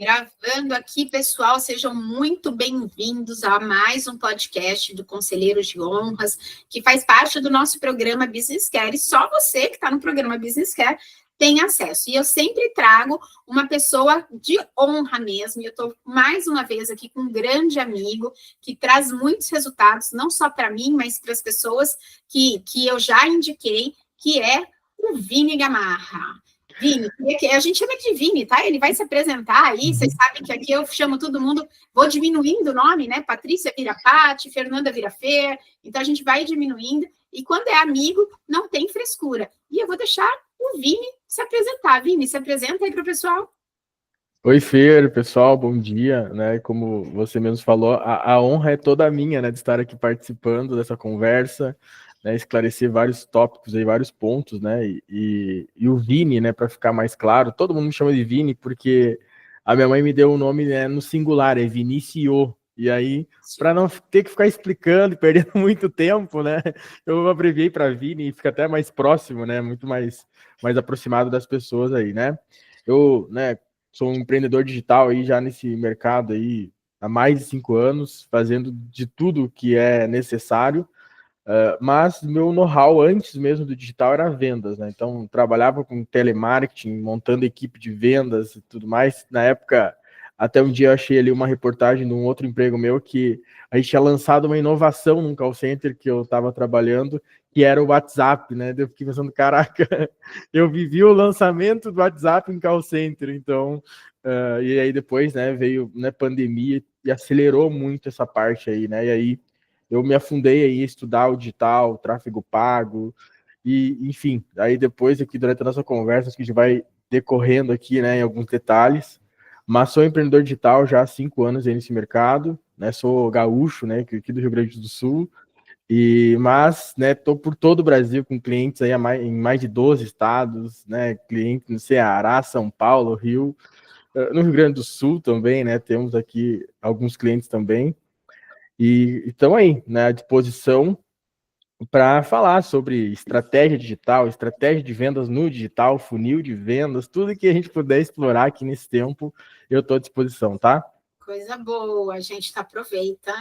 Gravando aqui, pessoal, sejam muito bem-vindos a mais um podcast do Conselheiros de Honras, que faz parte do nosso programa Business Care, e só você que está no programa Business Care tem acesso. E eu sempre trago uma pessoa de honra mesmo, e eu estou mais uma vez aqui com um grande amigo, que traz muitos resultados, não só para mim, mas para as pessoas que eu já indiquei, que é o Vini Gamarra. Vini, a gente chama de Vini, tá? Ele vai se apresentar aí, vocês sabem que aqui eu chamo todo mundo, vou diminuindo o nome, né? Patrícia vira Pati, Fernanda vira Fer, então a gente vai diminuindo, e quando é amigo, não tem frescura. E eu vou deixar o Vini se apresentar. Vini, se apresenta aí para o pessoal. Oi, Fer, pessoal, bom dia, né? Como você mesmo falou, a honra é toda minha, né, de estar aqui participando dessa conversa, né, esclarecer vários tópicos aí, vários pontos, né, e o Vini, né, para ficar mais claro, todo mundo me chama de Vini porque a minha mãe me deu um nome, né, no singular, é Vinicio, e aí, para não ter que ficar explicando e perdendo muito tempo, né, eu abreviei para Vini e fica até mais próximo, né, muito mais aproximado das pessoas aí, né. Eu, né, sou um empreendedor digital aí já nesse mercado aí há mais de 5 anos, fazendo de tudo que é necessário, mas meu know-how antes mesmo do digital era vendas, né? Então, trabalhava com telemarketing, montando equipe de vendas e tudo mais. Na época, até um dia eu achei ali uma reportagem de um outro emprego meu que a gente tinha lançado uma inovação num call center que eu estava trabalhando, que era o WhatsApp, né? Eu fiquei pensando, caraca, eu vivi o lançamento do WhatsApp em call center, então... e aí depois, né, veio, né, pandemia e acelerou muito essa parte aí, né? E aí eu me afundei aí em estudar o digital, o tráfego pago, e enfim, aí depois aqui durante a nossa conversa, que a gente vai decorrendo aqui, né, em alguns detalhes, mas sou empreendedor digital já há 5 anos aí nesse mercado, né, sou gaúcho, né, aqui do Rio Grande do Sul, mas, né, tô por todo o Brasil com clientes aí em mais de 12 estados, né, clientes no Ceará, São Paulo, Rio, no Rio Grande do Sul também, né, temos aqui alguns clientes também, e estão aí, né, à disposição para falar sobre estratégia digital, estratégia de vendas no digital, funil de vendas, tudo que a gente puder explorar aqui nesse tempo, eu estou à disposição, tá? Coisa boa, a gente aproveita.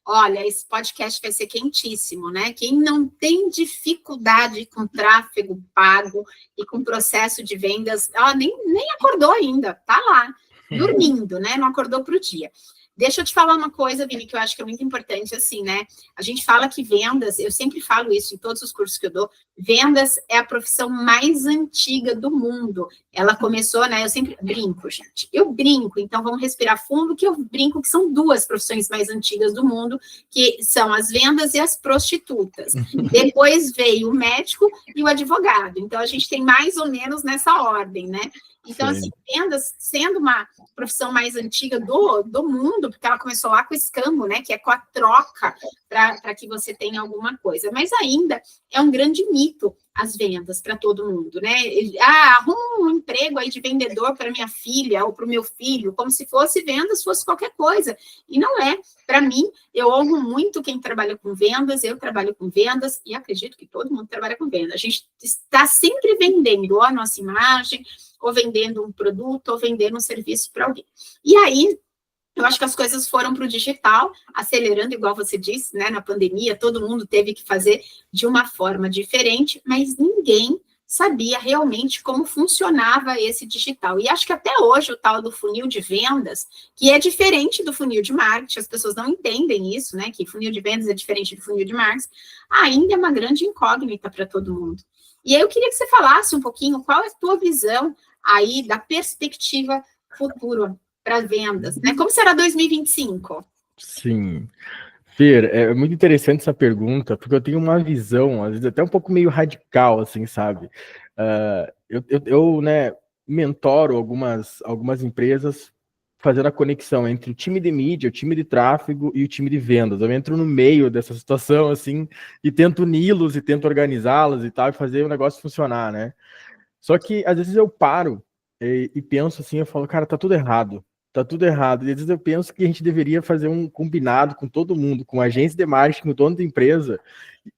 Olha, esse podcast vai ser quentíssimo, né? Quem não tem dificuldade com tráfego pago e com processo de vendas, nem acordou ainda, tá lá, dormindo, né? Não acordou para o dia. Deixa eu te falar uma coisa, Vini, que eu acho que é muito importante, assim, né? A gente fala que vendas, eu sempre falo isso em todos os cursos que eu dou, vendas é a profissão mais antiga do mundo. Ela começou, né? Eu sempre brinco, gente. Eu brinco, então vamos respirar fundo, que eu brinco que são 2 profissões mais antigas do mundo, que são as vendas e as prostitutas. Depois veio o médico e o advogado. Então, a gente tem mais ou menos nessa ordem, né? Então, assim, vendas sendo uma profissão mais antiga do mundo, porque ela começou lá com o escambo, né? Que é com a troca para que você tenha alguma coisa. Mas ainda é um grande mito as vendas para todo mundo, né? Arruma um emprego aí de vendedor para minha filha ou para o meu filho, como se fosse vendas, fosse qualquer coisa. E não é. Para mim, eu honro muito quem trabalha com vendas, eu trabalho com vendas e acredito que todo mundo trabalha com vendas. A gente está sempre vendendo ou a nossa imagem, ou vendendo um produto, ou vendendo um serviço para alguém. E aí, eu acho que as coisas foram para o digital, acelerando, igual você disse, né? Na pandemia, todo mundo teve que fazer de uma forma diferente, mas ninguém sabia realmente como funcionava esse digital. E acho que até hoje o tal do funil de vendas, que é diferente do funil de marketing, as pessoas não entendem isso, né? Que funil de vendas é diferente do funil de marketing, ainda é uma grande incógnita para todo mundo. E aí eu queria que você falasse um pouquinho qual é a tua visão aí da perspectiva futura para vendas, né? Como será 2025? Sim. Fer, é muito interessante essa pergunta, porque eu tenho uma visão, às vezes até um pouco meio radical, assim, sabe? Eu, né, mentoro algumas empresas fazendo a conexão entre o time de mídia, o time de tráfego e o time de vendas. Eu entro no meio dessa situação, assim, e tento uni-los e tento organizá-los e tal, e fazer o negócio funcionar, né? Só que, às vezes, eu paro e penso assim, eu falo, cara, tá tudo errado. Tá tudo errado. E às vezes eu penso que a gente deveria fazer um combinado com todo mundo, com a agência de marketing, com o dono da empresa.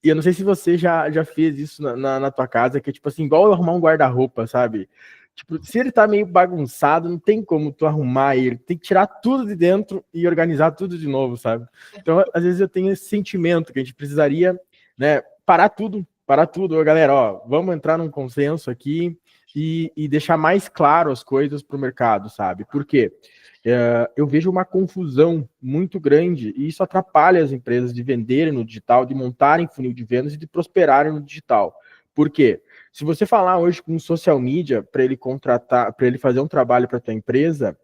E eu não sei se você já fez isso na tua casa, que é tipo assim, igual arrumar um guarda-roupa, sabe? Tipo, se ele tá meio bagunçado, não tem como tu arrumar ele, tem que tirar tudo de dentro e organizar tudo de novo, sabe? Então, às vezes eu tenho esse sentimento que a gente precisaria, né, parar tudo. Ô, galera, ó, vamos entrar num consenso aqui e deixar mais claro as coisas para o mercado, sabe? Por quê? Eu vejo uma confusão muito grande e isso atrapalha as empresas de venderem no digital, de montarem funil de vendas e de prosperarem no digital. Por quê? Se você falar hoje com um social media para ele contratar, para ele fazer um trabalho para a tua empresa,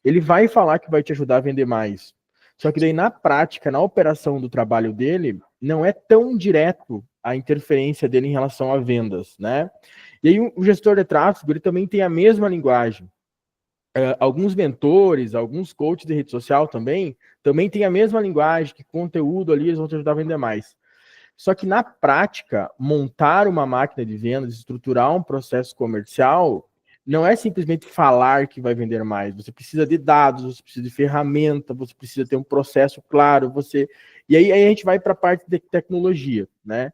ele vai falar que vai te ajudar a vender mais. Só que daí na prática, na operação do trabalho dele, não é tão direto a interferência dele em relação a vendas, né? E aí o gestor de tráfego, ele também tem a mesma linguagem. Alguns mentores, alguns coaches de rede social também têm a mesma linguagem, que conteúdo ali eles vão te ajudar a vender mais. Só que na prática, montar uma máquina de vendas, estruturar um processo comercial, não é simplesmente falar que vai vender mais. Você precisa de dados, você precisa de ferramenta, você precisa ter um processo claro, E aí a gente vai para a parte de tecnologia, né?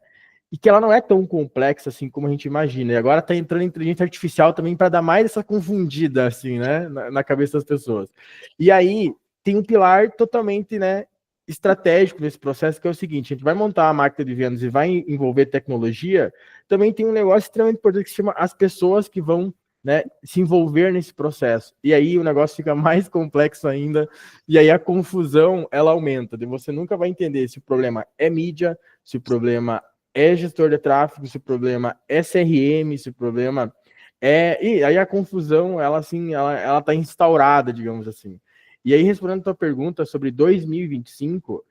E que ela não é tão complexa assim como a gente imagina. E agora está entrando inteligência artificial também para dar mais essa confundida, assim, né, na cabeça das pessoas. E aí tem um pilar totalmente, né, estratégico nesse processo, que é o seguinte: a gente vai montar uma máquina de vendas e vai envolver tecnologia, também tem um negócio extremamente importante que se chama as pessoas que vão, né, se envolver nesse processo. E aí o negócio fica mais complexo ainda, e aí a confusão, ela aumenta. Você nunca vai entender se o problema é mídia, se o problema é gestor de tráfego, se o problema é CRM, se o problema é... E aí a confusão, ela assim, ela tá instaurada, digamos assim. E aí, respondendo a tua pergunta sobre 2025,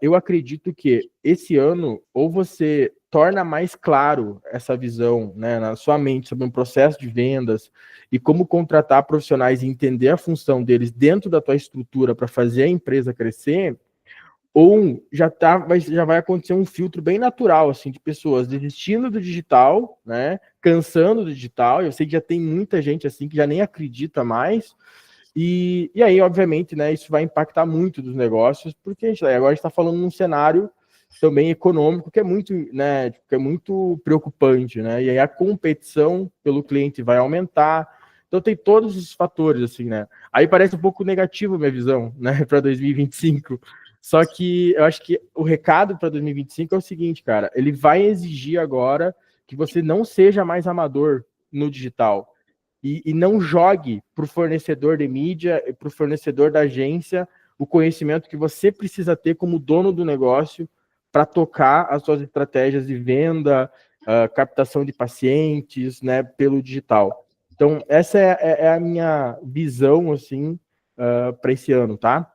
eu acredito que esse ano, ou você torna mais claro essa visão, né, na sua mente sobre um processo de vendas e como contratar profissionais e entender a função deles dentro da tua estrutura para fazer a empresa crescer, ou já vai acontecer um filtro bem natural, assim, de pessoas desistindo do digital, né, cansando do digital. Eu sei que já tem muita gente assim que já nem acredita mais. E aí, obviamente, né, isso vai impactar muito dos negócios, porque agora a gente está falando num cenário também econômico que é muito, né, que é muito preocupante, né? E aí a competição pelo cliente vai aumentar. Então tem todos os fatores, assim, né? Aí parece um pouco negativo a minha visão, né, para 2025. Só que eu acho que o recado para 2025 é o seguinte, cara: ele vai exigir agora que você não seja mais amador no digital. E não jogue para o fornecedor de mídia, para o fornecedor da agência, o conhecimento que você precisa ter como dono do negócio para tocar as suas estratégias de venda, captação de pacientes, né, pelo digital. Então, essa é a minha visão, assim, para esse ano, tá?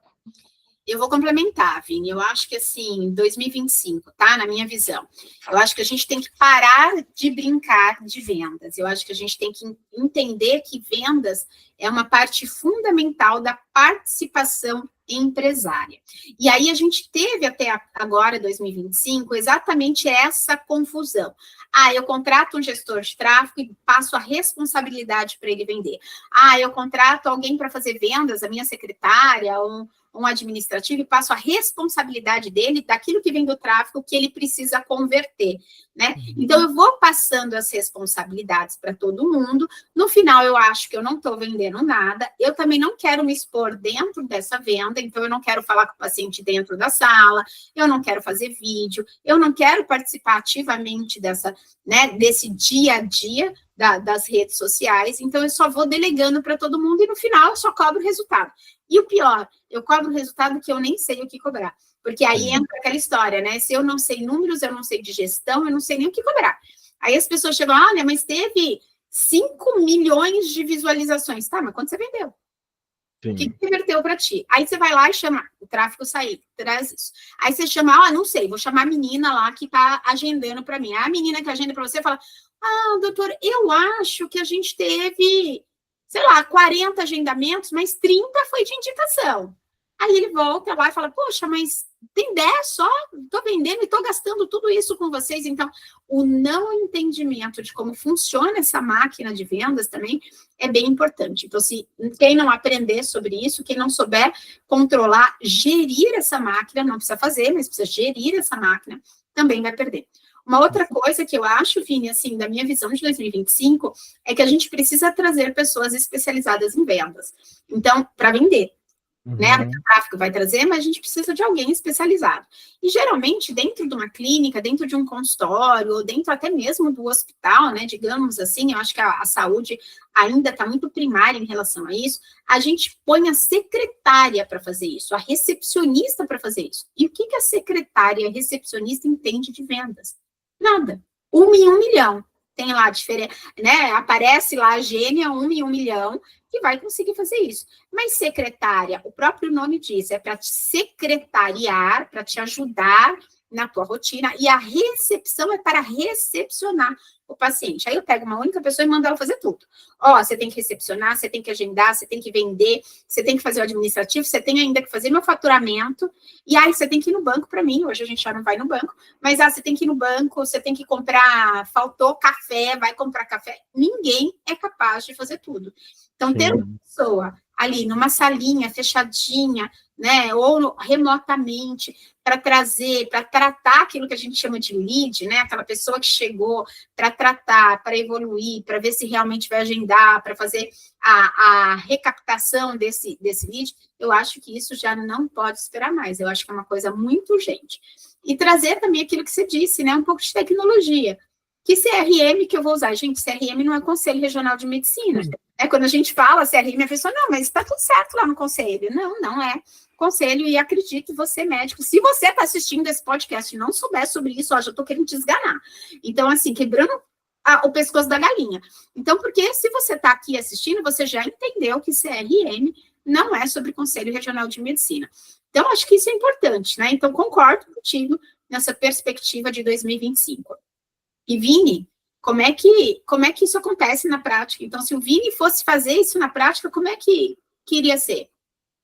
Eu vou complementar, Vini. Eu acho que, assim, 2025, tá? Na minha visão. Eu acho que a gente tem que parar de brincar de vendas. Eu acho que a gente tem que entender que vendas é uma parte fundamental da participação empresária. E aí a gente teve até agora, 2025, exatamente essa confusão. Eu contrato um gestor de tráfego e passo a responsabilidade para ele vender. Eu contrato alguém para fazer vendas, a minha secretária, um administrativo, e passo a responsabilidade dele daquilo que vem do tráfego que ele precisa converter, né? Então, eu vou passando as responsabilidades para todo mundo. No final, eu acho que eu não estou vendendo nada. Eu também não quero me expor dentro dessa venda, então eu não quero falar com o paciente dentro da sala, eu não quero fazer vídeo, eu não quero participar ativamente desse dia a dia das redes sociais. Então, eu só vou delegando para todo mundo e no final eu só cobro o resultado. E o pior, eu cobro o resultado que eu nem sei o que cobrar. Porque aí entra aquela história, né? Se eu não sei números, eu não sei de gestão, eu não sei nem o que cobrar. Aí as pessoas chegam, olha, mas teve 5 milhões de visualizações. Tá, mas quanto você vendeu? Sim. O que converteu para ti? Aí você vai lá e chama o tráfego sair, traz isso. Aí você chama, não sei, vou chamar a menina lá que está agendando para mim. A menina que agenda para você fala, doutor, eu acho que a gente teve, sei lá, 40 agendamentos, mas 30 foi de indicação. Aí ele volta lá e fala, poxa, mas tem 10 só? Estou vendendo e estou gastando tudo isso com vocês. Então, o não entendimento de como funciona essa máquina de vendas também é bem importante. Então, se quem não aprender sobre isso, quem não souber controlar, gerir essa máquina, não precisa fazer, mas precisa gerir essa máquina, também vai perder. Uma outra coisa que eu acho, Vini, assim, da minha visão de 2025, é que a gente precisa trazer pessoas especializadas em vendas. Então, para vender. Né? O tráfego vai trazer, mas a gente precisa de alguém especializado. E geralmente, dentro de uma clínica, dentro de um consultório, ou dentro até mesmo do hospital, né? Digamos assim, eu acho que a saúde ainda está muito primária em relação a isso. A gente põe a secretária para fazer isso, a recepcionista para fazer isso. E o que a secretária, a recepcionista entende de vendas? Nada. 1 em 1 milhão. Tem lá diferença, né? Aparece lá a gênia 1 em 1 milhão que vai conseguir fazer isso. Mas secretária, o próprio nome diz, é para te secretariar, para te ajudar na tua rotina, e a recepção é para recepcionar o paciente. Aí eu pego uma única pessoa e mando ela fazer tudo. Ó, você tem que recepcionar, você tem que agendar, você tem que vender, você tem que fazer o administrativo, você tem ainda que fazer meu faturamento, e aí você tem que ir no banco para mim, hoje a gente já não vai no banco, mas você tem que ir no banco, você tem que comprar, faltou café, vai comprar café. Ninguém é capaz de fazer tudo. Então, ter uma pessoa ali numa salinha fechadinha, né, ou remotamente, para trazer, para tratar aquilo que a gente chama de lead, né, aquela pessoa que chegou para tratar, para evoluir, para ver se realmente vai agendar, para fazer a recaptação desse lead, eu acho que isso já não pode esperar mais, eu acho que é uma coisa muito urgente. E trazer também aquilo que você disse, né, um pouco de tecnologia. Que CRM que eu vou usar? Gente, CRM não é Conselho Regional de Medicina. Quando a gente fala CRM, a pessoa, não, mas está tudo certo lá no conselho. Não, não é conselho, e acredito você, médico, se você está assistindo esse podcast e não souber sobre isso, ó, já estou querendo te esganar. Então, assim, quebrando o pescoço da galinha. Então, porque se você está aqui assistindo, você já entendeu que CRM não é sobre Conselho Regional de Medicina. Então, acho que isso é importante, né? Então, concordo contigo nessa perspectiva de 2025. E, Vini, como é que isso acontece na prática? Então, se o Vini fosse fazer isso na prática, como é que iria ser?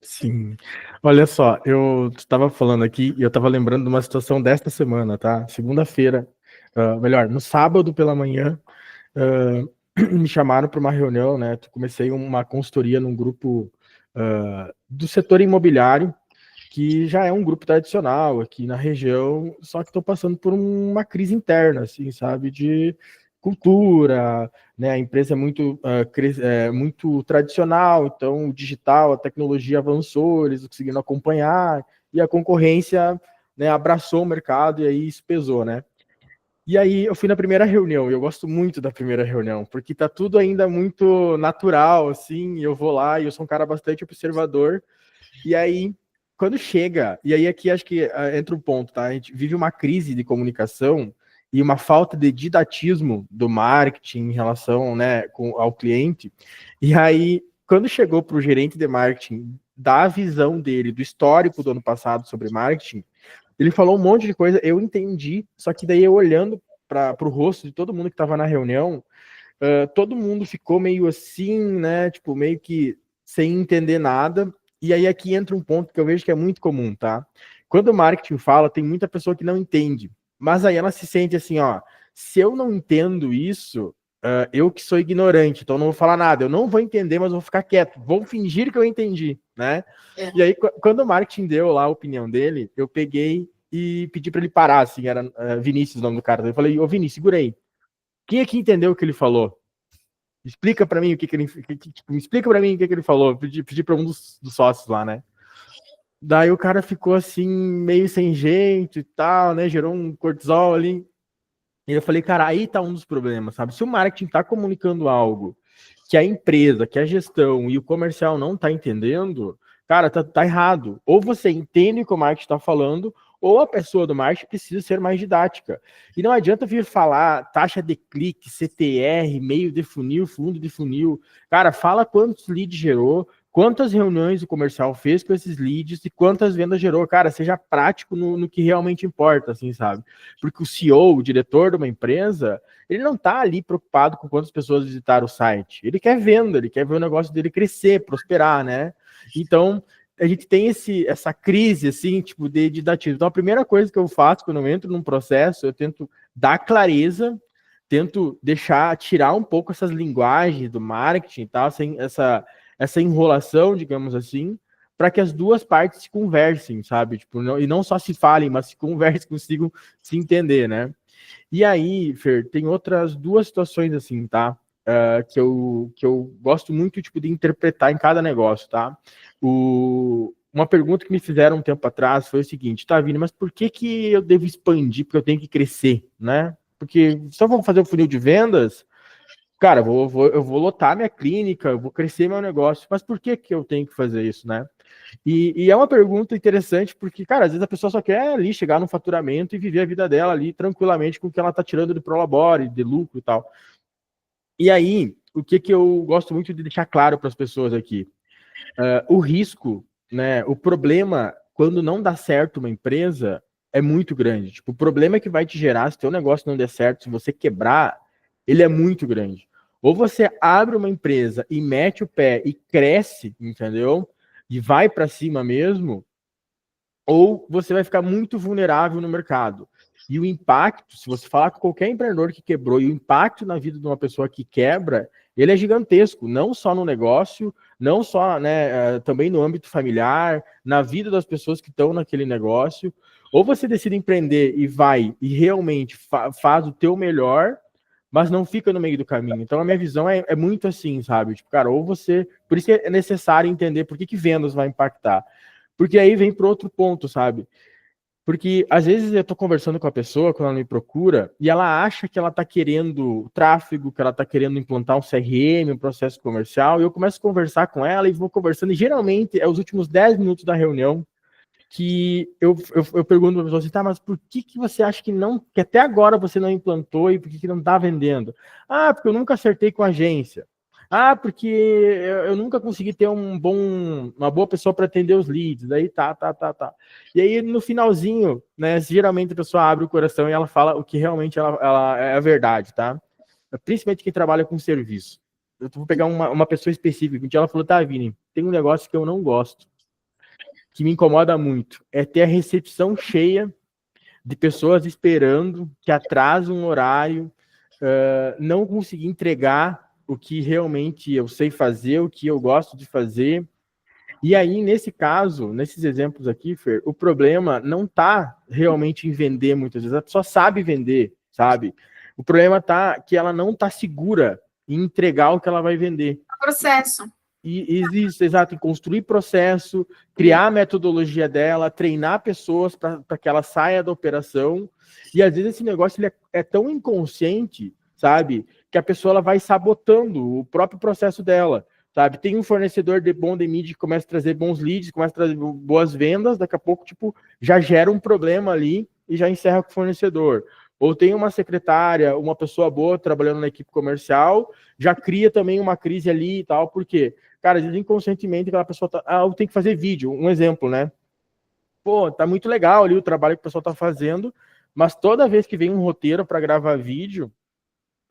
Sim. Olha só, eu estava falando aqui e eu estava lembrando de uma situação desta semana, tá? Segunda-feira, melhor, no sábado pela manhã, me chamaram para uma reunião, né? Comecei uma consultoria num grupo do setor imobiliário, que já é um grupo tradicional aqui na região, só que estou passando por uma crise interna, assim, sabe, de cultura, né? A empresa é muito tradicional, então o digital, a tecnologia avançou, eles conseguiram acompanhar, e a concorrência, né, abraçou o mercado, e aí isso pesou, né? E aí eu fui na primeira reunião, e eu gosto muito da primeira reunião, porque tá tudo ainda muito natural, assim, e eu vou lá, e eu sou um cara bastante observador, e aí quando chega, e aí aqui acho que entra um ponto, tá? A gente vive uma crise de comunicação e uma falta de didatismo do marketing em relação, né, ao cliente. E aí, quando chegou para o gerente de marketing dar a visão dele, do histórico do ano passado sobre marketing, ele falou um monte de coisa, eu entendi, só que daí eu olhando para o rosto de todo mundo que estava na reunião, todo mundo ficou meio assim, né, tipo, meio que sem entender nada. E aí aqui entra um ponto que eu vejo que é muito comum, tá? Quando o marketing fala, tem muita pessoa que não entende. Mas aí ela se sente assim, ó, se eu não entendo isso, eu que sou ignorante, então não vou falar nada. Eu não vou entender, mas vou ficar quieto. Vou fingir que eu entendi, né? E aí, quando o marketing deu lá a opinião dele, eu peguei e pedi para ele parar, assim, era Vinícius o nome do cara. Eu falei, ô Vinícius, segura aí. Quem aqui entendeu o que ele falou? Explica para mim o que ele explica para mim o que ele falou. Pedi para um dos sócios lá, né? Daí o cara ficou assim meio sem jeito e tal, né? Gerou um cortisol ali. E eu falei, cara, aí tá um dos problemas, sabe? Se o marketing tá comunicando algo que a empresa, que a gestão e o comercial não tá entendendo, cara, tá errado. Ou você entende o que o marketing tá falando, ou a pessoa do marketing precisa ser mais didática. E não adianta vir falar taxa de clique, CTR, meio de funil, fundo de funil. Cara, fala quantos leads gerou, quantas reuniões o comercial fez com esses leads e quantas vendas gerou. Cara, seja prático no que realmente importa, assim, sabe? Porque o CEO, o diretor de uma empresa, ele não tá ali preocupado com quantas pessoas visitaram o site. Ele quer venda, ele quer ver o negócio dele crescer, prosperar, né? Então, a gente tem essa crise, assim, tipo, de didatismo. Então, a primeira coisa que eu faço quando eu entro num processo, eu tento dar clareza, tento tirar um pouco essas linguagens do marketing e tal, assim, essa enrolação, digamos assim, para que as duas partes se conversem, sabe? Tipo, e não só se falem, mas se conversem, consigam se entender, né? E aí, Fer, tem outras duas situações assim, tá? Que eu gosto muito, tipo, de interpretar em cada negócio, tá? Uma pergunta que me fizeram um tempo atrás foi o seguinte, tá, Vini, mas por que eu devo expandir? Porque eu tenho que crescer, né? Porque só vou fazer o funil de vendas, cara, eu vou lotar minha clínica, eu vou crescer meu negócio, mas por que eu tenho que fazer isso, né? E é uma pergunta interessante, porque, cara, às vezes a pessoa só quer ali chegar no faturamento e viver a vida dela ali tranquilamente com o que ela tá tirando de prolabore, de lucro e tal. E aí, o que eu gosto muito de deixar claro para as pessoas aqui? O risco, né? O problema, quando não dá certo uma empresa, é muito grande. Tipo, o problema que vai te gerar se teu negócio não der certo, se você quebrar, ele é muito grande. Ou você abre uma empresa e mete o pé e cresce, entendeu? E vai para cima mesmo, ou você vai ficar muito vulnerável no mercado. E o impacto, se você falar com qualquer empreendedor que quebrou, e o impacto na vida de uma pessoa que quebra, ele é gigantesco, não só no negócio, não só, né, também no âmbito familiar, na vida das pessoas que estão naquele negócio. Ou você decide empreender e vai e realmente faz o teu melhor, mas não fica no meio do caminho. Então a minha visão é muito assim, sabe? Tipo, cara, ou você... Por isso que é necessário entender por que vendas vai impactar. Porque aí vem para outro ponto, sabe? Porque às vezes eu tô conversando com a pessoa quando ela me procura e ela acha que ela tá querendo tráfego, que ela tá querendo implantar um CRM, um processo comercial, e eu começo a conversar com ela e vou conversando, e geralmente é os últimos 10 minutos da reunião que eu pergunto para a pessoa assim, tá, mas por que você acha que até agora você não implantou e por que não tá vendendo? Ah, porque eu nunca acertei com a agência. Ah, porque eu nunca consegui ter uma boa pessoa para atender os leads. Daí tá. E aí, no finalzinho, né, geralmente a pessoa abre o coração e ela fala o que realmente ela é a verdade, tá? Principalmente quem trabalha com serviço. Eu vou pegar uma pessoa específica, que ela falou, tá, Vini, tem um negócio que eu não gosto, que me incomoda muito, é ter a recepção cheia de pessoas esperando, que atrasa um horário, não conseguir entregar o que realmente eu sei fazer, o que eu gosto de fazer. E aí, nesse caso, nesses exemplos aqui, Fer, o problema não está realmente em vender muitas vezes. A pessoa sabe vender, sabe? O problema está que ela não está segura em entregar o que ela vai vender. O processo. E existe, exato, em construir processo, criar a metodologia dela, treinar pessoas para que ela saia da operação. E às vezes esse negócio ele é tão inconsciente, sabe, que a pessoa ela vai sabotando o próprio processo dela, sabe? Tem um fornecedor de bom de mídia que começa a trazer bons leads, começa a trazer boas vendas, daqui a pouco, tipo, já gera um problema ali e já encerra com o fornecedor. Ou tem uma secretária, uma pessoa boa trabalhando na equipe comercial, já cria também uma crise ali e tal, por quê? Cara, às vezes inconscientemente aquela pessoa tá, eu tenho que fazer vídeo, um exemplo, né? Pô, tá muito legal ali o trabalho que o pessoal tá fazendo, mas toda vez que vem um roteiro para gravar vídeo,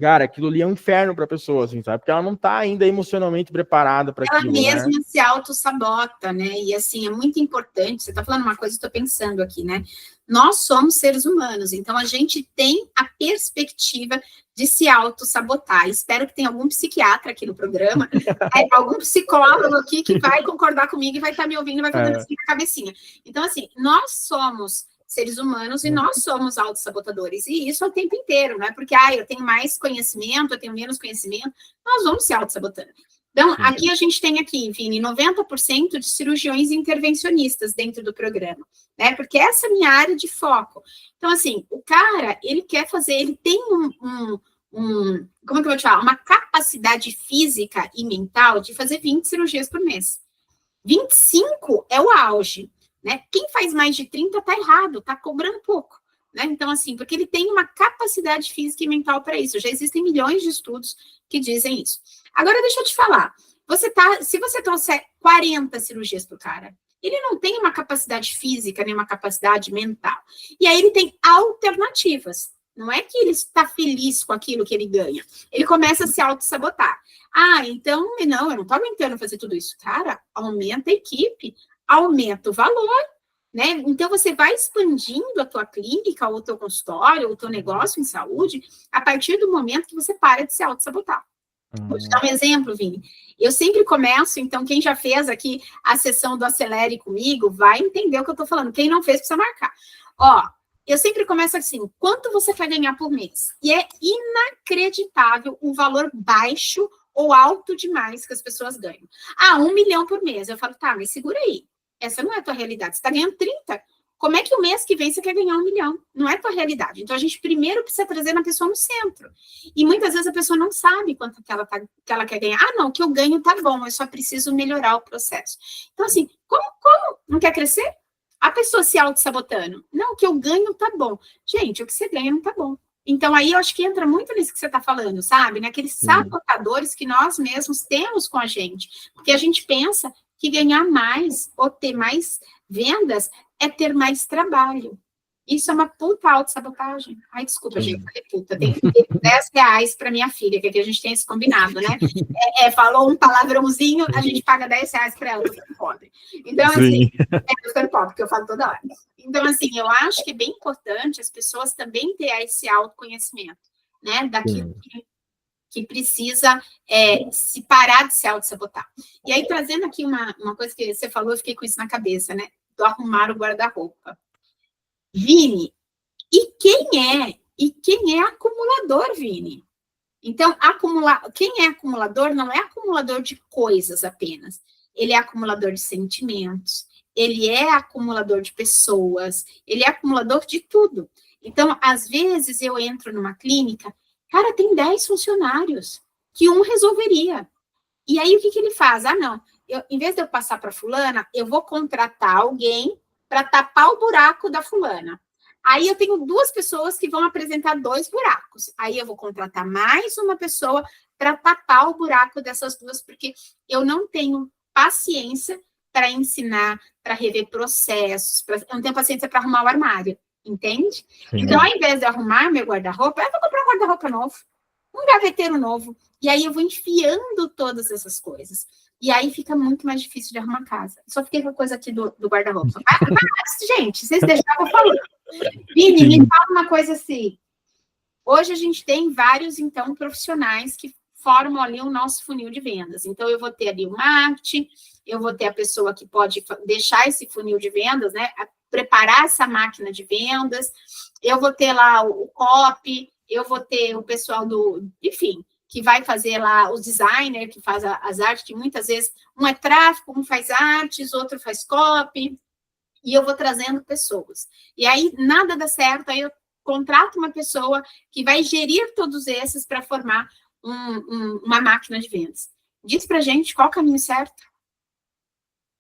cara, aquilo ali é um inferno para a pessoa, assim, sabe? Porque ela não tá ainda emocionalmente preparada para aquilo, né? Ela mesma né? se auto-sabota, né? E assim, é muito importante, você tá falando uma coisa, eu tô pensando aqui, né? Nós somos seres humanos, então a gente tem a perspectiva de se auto-sabotar. Espero que tenha algum psiquiatra aqui no programa, algum psicólogo aqui que vai concordar comigo e vai estar me ouvindo e vai fazendo assim na cabecinha. Então, assim, nós somos seres humanos e nós somos autossabotadores. E isso é o tempo inteiro, não é porque eu tenho mais conhecimento, eu tenho menos conhecimento, nós vamos se autossabotando. Então, aqui a gente tem aqui, Vini, 90% de cirurgiões intervencionistas dentro do programa, né? Porque essa é a minha área de foco. Então, assim, o cara, ele quer fazer, ele tem como é que eu vou te falar? Uma capacidade física e mental de fazer 20 cirurgias por mês. 25 é o auge, né? Quem faz mais de 30 tá errado, tá cobrando pouco. Né? Então, assim, porque ele tem uma capacidade física e mental para isso. Já existem milhões de estudos que dizem isso. Agora, deixa eu te falar. Se você trouxer 40 cirurgias para o cara, ele não tem uma capacidade física, nem uma capacidade mental. E aí ele tem alternativas. Não é que ele está feliz com aquilo que ele ganha. Ele começa a se auto-sabotar. Então, não, eu não estou aguentando fazer tudo isso. Cara, aumenta a equipe, aumenta o valor, né? Então, você vai expandindo a tua clínica, ou o teu consultório, ou o teu negócio em saúde, a partir do momento que você para de se auto-sabotar. Vou te dar um exemplo, Vini. Eu sempre começo, então, quem já fez aqui a sessão do Acelere comigo, vai entender o que eu tô falando. Quem não fez, precisa marcar. Eu sempre começo assim, quanto você quer ganhar por mês? E é inacreditável o valor baixo ou alto demais que as pessoas ganham. 1 milhão por mês. Eu falo, tá, mas segura aí. Essa não é a tua realidade. Você está ganhando 30. Como é que o mês que vem você quer ganhar 1 milhão? Não é a tua realidade. Então, a gente primeiro precisa trazer a pessoa no centro. E muitas vezes a pessoa não sabe quanto que ela quer ganhar. Não, o que eu ganho tá bom, eu só preciso melhorar o processo. Então, assim, como? Não quer crescer? A pessoa se auto-sabotando. Não, o que eu ganho tá bom. Gente, o que você ganha não tá bom. Então, aí eu acho que entra muito nisso que você está falando, sabe? Naqueles sabotadores que nós mesmos temos com a gente. Porque a gente pensa que ganhar mais ou ter mais vendas é ter mais trabalho. Isso é uma puta autossabotagem. Ai, desculpa, gente, falei puta. Tem que ter R$10 para minha filha, que aqui a gente tem esse combinado, né? Falou um palavrãozinho, a gente paga R$10 para ela, tô ficando pobre. Então, assim, tô ficando pobre, porque eu falo toda hora. Então, assim, eu acho que é bem importante as pessoas também terem esse autoconhecimento, né? Daquilo que precisa se parar de se auto-sabotar. E aí, trazendo aqui uma coisa que você falou, eu fiquei com isso na cabeça, né? Do arrumar o guarda-roupa. Vini, e quem é acumulador, Vini? Então, quem é acumulador não é acumulador de coisas apenas. Ele é acumulador de sentimentos, ele é acumulador de pessoas, ele é acumulador de tudo. Então, às vezes, eu entro numa clínica, cara, tem 10 funcionários, que um resolveria. E aí, o que ele faz? Não, em vez de eu passar para fulana, eu vou contratar alguém para tapar o buraco da fulana. Aí eu tenho 2 pessoas que vão apresentar 2 buracos. Aí eu vou contratar mais uma pessoa para tapar o buraco dessas 2, porque eu não tenho paciência para ensinar, para rever processos, eu não tenho paciência para arrumar o armário, entende? Sim. Então, ao invés de arrumar meu guarda-roupa, eu vou comprar um guarda-roupa novo, um gaveteiro novo, e aí eu vou enfiando todas essas coisas. E aí fica muito mais difícil de arrumar casa. Só fiquei com a coisa aqui do guarda-roupa. Mas, gente, vocês deixaram eu falar. Vini, me fala uma coisa assim. Hoje a gente tem vários, então, profissionais que formam ali o nosso funil de vendas. Então, eu vou ter ali o marketing, eu vou ter a pessoa que pode deixar esse funil de vendas, né? Preparar essa máquina de vendas, eu vou ter lá o copy, eu vou ter o pessoal enfim, que vai fazer lá os designers, que faz as artes, que muitas vezes um é tráfego, um faz artes, outro faz copy, e eu vou trazendo pessoas. E aí, nada dá certo, aí eu contrato uma pessoa que vai gerir todos esses para formar uma máquina de vendas. Diz pra gente qual o caminho certo.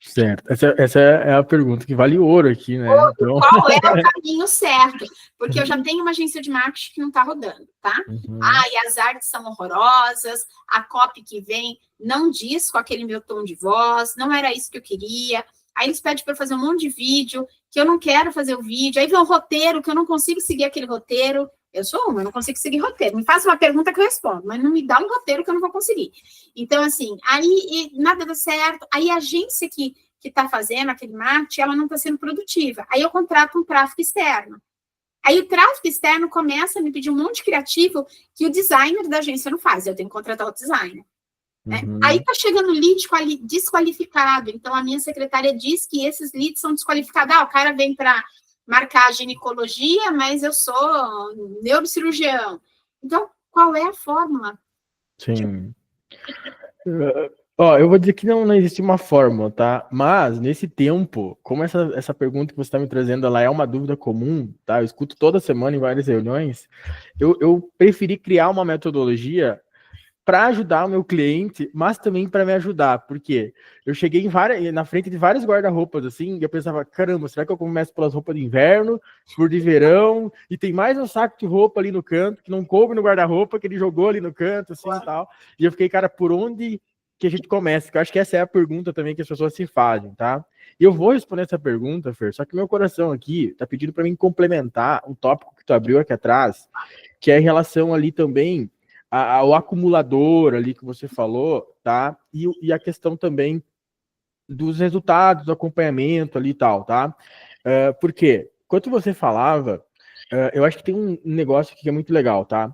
Certo. Essa é a pergunta que vale ouro aqui, né? Então... Qual é o caminho certo? Porque eu já tenho uma agência de marketing que não está rodando, tá? E as artes são horrorosas, a copy que vem não diz com aquele meu tom de voz, não era isso que eu queria. Aí eles pedem para eu fazer um monte de vídeo, que eu não quero fazer o vídeo. Aí vem um roteiro, que eu não consigo seguir aquele roteiro. Eu não consigo seguir roteiro. Me faz uma pergunta que eu respondo, mas não me dá um roteiro que eu não vou conseguir. Então, assim, aí nada dá certo. Aí a agência que está fazendo aquele marketing, ela não está sendo produtiva. Aí eu contrato um tráfego externo. Aí o tráfego externo começa a me pedir um monte de criativo que o designer da agência não faz. Eu tenho que contratar o designer. Aí tá chegando lead desqualificado. Então, a minha secretária diz que esses leads são desqualificados. O cara vem para marcar ginecologia, mas eu sou neurocirurgião. Então, qual é a fórmula? Sim. Eu vou dizer que não existe uma fórmula, tá? Mas, nesse tempo, como essa pergunta que você está me trazendo, ela é uma dúvida comum, tá? Eu escuto toda semana em várias reuniões. Eu preferi criar uma metodologia para ajudar o meu cliente, mas também para me ajudar, porque eu cheguei na frente de vários guarda-roupas, assim, e eu pensava, caramba, será que eu começo pelas roupas de inverno, por de verão, e tem mais um saco de roupa ali no canto, que não coube no guarda-roupa, que ele jogou ali no canto, assim, e tal, e eu fiquei, cara, por onde que a gente começa? Porque eu acho que essa é a pergunta também que as pessoas se fazem, tá? E eu vou responder essa pergunta, Fer, só que meu coração aqui tá pedindo para mim complementar um tópico que tu abriu aqui atrás, que é em relação ali também ao acumulador ali que você falou, tá? E a questão também dos resultados, do acompanhamento ali e tal, tá? Por quê? Enquanto você falava, eu acho que tem um negócio aqui que é muito legal, tá?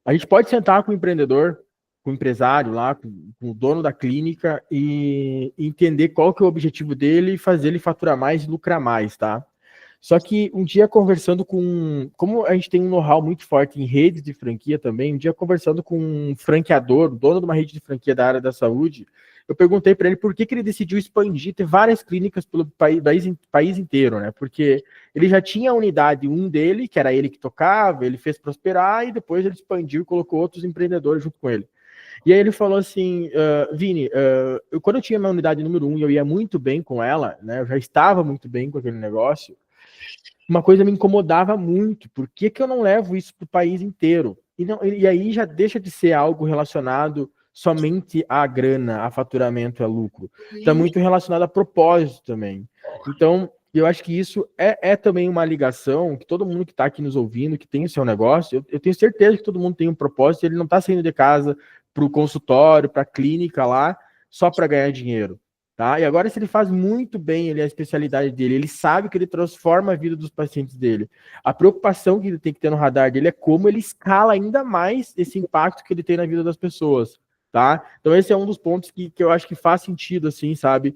A gente pode sentar com o empreendedor, com o empresário lá, com o dono da clínica e entender qual que é o objetivo dele e fazer ele faturar mais e lucrar mais, tá? Só que um dia conversando com... Como a gente tem um know-how muito forte em redes de franquia também, um dia conversando com um franqueador, dono de uma rede de franquia da área da saúde, eu perguntei para ele por que ele decidiu expandir, ter várias clínicas pelo país inteiro, né? Porque ele já tinha a unidade dele, que era ele que tocava, ele fez prosperar, e depois ele expandiu e colocou outros empreendedores junto com ele. E aí ele falou assim, Vini, quando eu tinha minha unidade número 1 e eu ia muito bem com ela, né? Eu já estava muito bem com aquele negócio, uma coisa me incomodava muito. Por que eu não levo isso para o país inteiro? E aí já deixa de ser algo relacionado somente à grana, a faturamento, a lucro. Está muito relacionado a propósito também. Então, eu acho que isso é também uma ligação que todo mundo que está aqui nos ouvindo, que tem o seu negócio, eu tenho certeza que todo mundo tem um propósito, ele não está saindo de casa para o consultório, para a clínica lá, só para ganhar dinheiro. Tá? E agora, se ele faz muito bem a especialidade dele, ele sabe que ele transforma a vida dos pacientes dele. A preocupação que ele tem que ter no radar dele é como ele escala ainda mais esse impacto que ele tem na vida das pessoas. Tá? Então, esse é um dos pontos que eu acho que faz sentido, assim, sabe?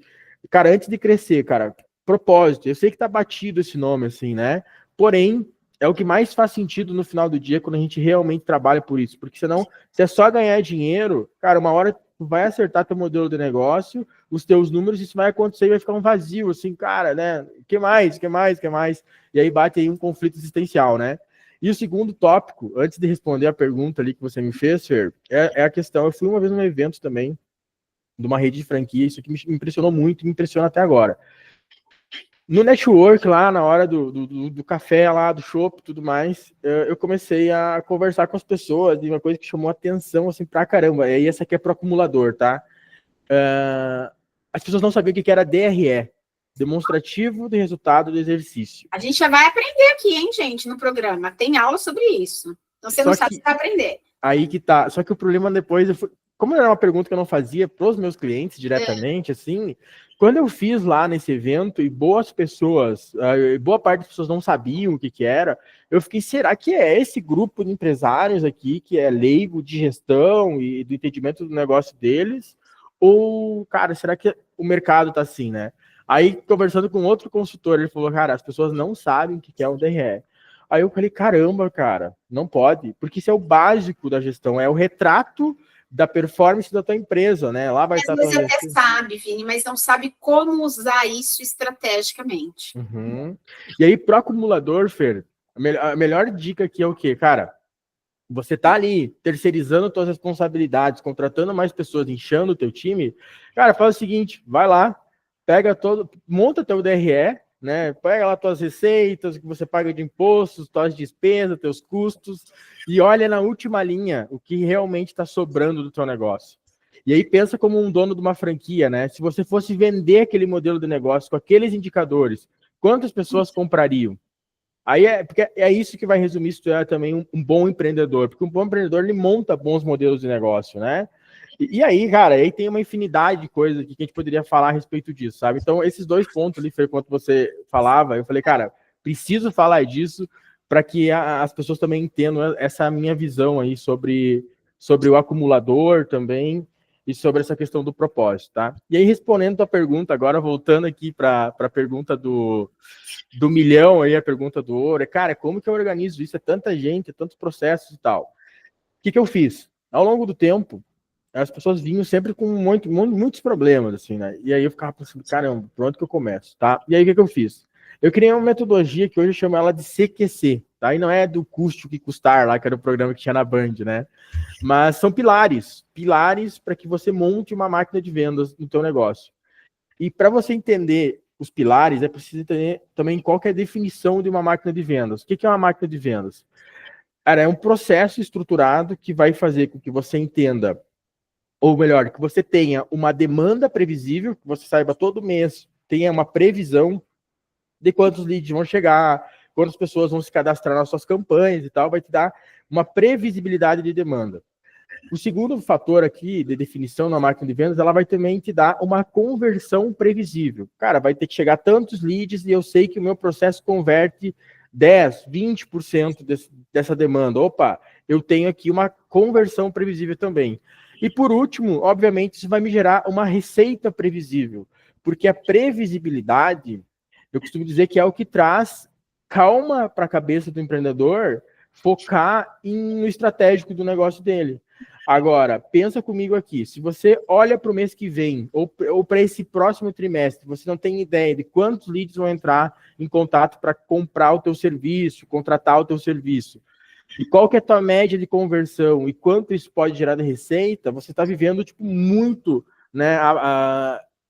Cara, antes de crescer, cara, propósito. Eu sei que tá batido esse nome, assim, né? Porém, é o que mais faz sentido no final do dia quando a gente realmente trabalha por isso. Porque senão, se é só ganhar dinheiro, cara, uma hora tu vai acertar teu modelo de negócio, os teus números, isso vai acontecer e vai ficar um vazio, assim, cara, né? Que mais? E aí bate aí um conflito existencial, né? E o segundo tópico, antes de responder a pergunta ali que você me fez, Fer, é a questão, eu fui uma vez num evento também, de uma rede de franquia, isso aqui me impressionou muito, me impressiona até agora. No network, lá na hora do café, lá do chopp e tudo mais, eu comecei a conversar com as pessoas, e uma coisa que chamou a atenção, assim, pra caramba, e essa aqui é pro acumulador, tá? As pessoas não sabiam o que era DRE, Demonstrativo de Resultado do Exercício. A gente já vai aprender aqui, hein, gente, no programa. Tem aula sobre isso. Então, você não sabe, você vai aprender. Aí que tá. Só que o problema depois, como era uma pergunta que eu não fazia pros meus clientes diretamente, assim, quando eu fiz lá nesse evento e boa parte das pessoas não sabiam o que era, eu fiquei, será que é esse grupo de empresários aqui que é leigo de gestão e do entendimento do negócio deles? Ou, cara, será que o mercado tá assim, né? Aí, conversando com outro consultor, ele falou, cara, as pessoas não sabem o que é o DRE. Aí eu falei, caramba, cara, não pode, porque isso é o básico da gestão, é o retrato da performance da tua empresa, né? Lá vai estar. Mas você até sabe, Vini, mas não sabe como usar isso estrategicamente. Uhum. E aí, pro acumulador, Fer, a melhor dica aqui é o quê? Cara, você tá ali terceirizando suas responsabilidades, contratando mais pessoas, inchando o teu time, cara, faz o seguinte, vai lá, monta teu DRE, né? Pega lá tuas receitas, o que você paga de impostos, tuas despesas, teus custos, e olha na última linha o que realmente está sobrando do teu negócio. E aí pensa como um dono de uma franquia, né? Se você fosse vender aquele modelo de negócio com aqueles indicadores, quantas pessoas comprariam? Aí porque é isso que vai resumir se tu é também um bom empreendedor, porque um bom empreendedor ele monta bons modelos de negócio, né? E aí, cara, aí tem uma infinidade de coisas que a gente poderia falar a respeito disso, sabe? Então, esses dois pontos ali, foi quando você falava, eu falei, cara, preciso falar disso para que as pessoas também entendam essa minha visão aí sobre o acumulador também e sobre essa questão do propósito, tá? E aí, respondendo a tua pergunta, agora voltando aqui para a pergunta do milhão, aí a pergunta do ouro, cara, como que eu organizo isso? É tanta gente, é tantos processos e tal. O que eu fiz? Ao longo do tempo, as pessoas vinham sempre com muitos problemas, assim, né? E aí eu ficava pensando, caramba, por onde que eu começo, tá? E aí o que eu fiz? Eu criei uma metodologia que hoje eu chamo ela de CQC, tá? E não é do custo que custar lá, que era o programa que tinha na Band, né? Mas são pilares para que você monte uma máquina de vendas no teu negócio. E para você entender os pilares, é preciso entender também qual que é a definição de uma máquina de vendas. O que é uma máquina de vendas? Cara, é um processo estruturado que vai fazer com que você entenda, ou melhor, que você tenha uma demanda previsível, que você saiba todo mês, tenha uma previsão de quantos leads vão chegar, quantas pessoas vão se cadastrar nas suas campanhas e tal, vai te dar uma previsibilidade de demanda. O segundo fator aqui de definição na máquina de vendas, ela vai também te dar uma conversão previsível. Cara, vai ter que chegar tantos leads e eu sei que o meu processo converte 10, 20% dessa demanda. Opa, eu tenho aqui uma conversão previsível também. E por último, obviamente, isso vai me gerar uma receita previsível, porque a previsibilidade, eu costumo dizer que é o que traz calma para a cabeça do empreendedor focar no estratégico do negócio dele. Agora, pensa comigo aqui, se você olha para o mês que vem, ou para esse próximo trimestre, você não tem ideia de quantos leads vão entrar em contato para comprar o teu serviço, contratar o teu serviço, e qual que é a tua média de conversão, e quanto isso pode gerar de receita, você está vivendo tipo, muito, né,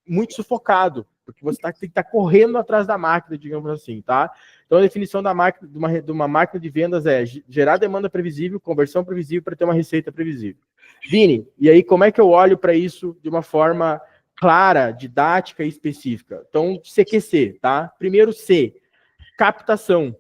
muito sufocado, porque você tem que estar correndo atrás da máquina, digamos assim, tá? Então, a definição da máquina, de uma máquina de vendas é gerar demanda previsível, conversão previsível para ter uma receita previsível. Vini, e aí como é que eu olho para isso de uma forma clara, didática e específica? Então, CQC, tá? Primeiro C, captação.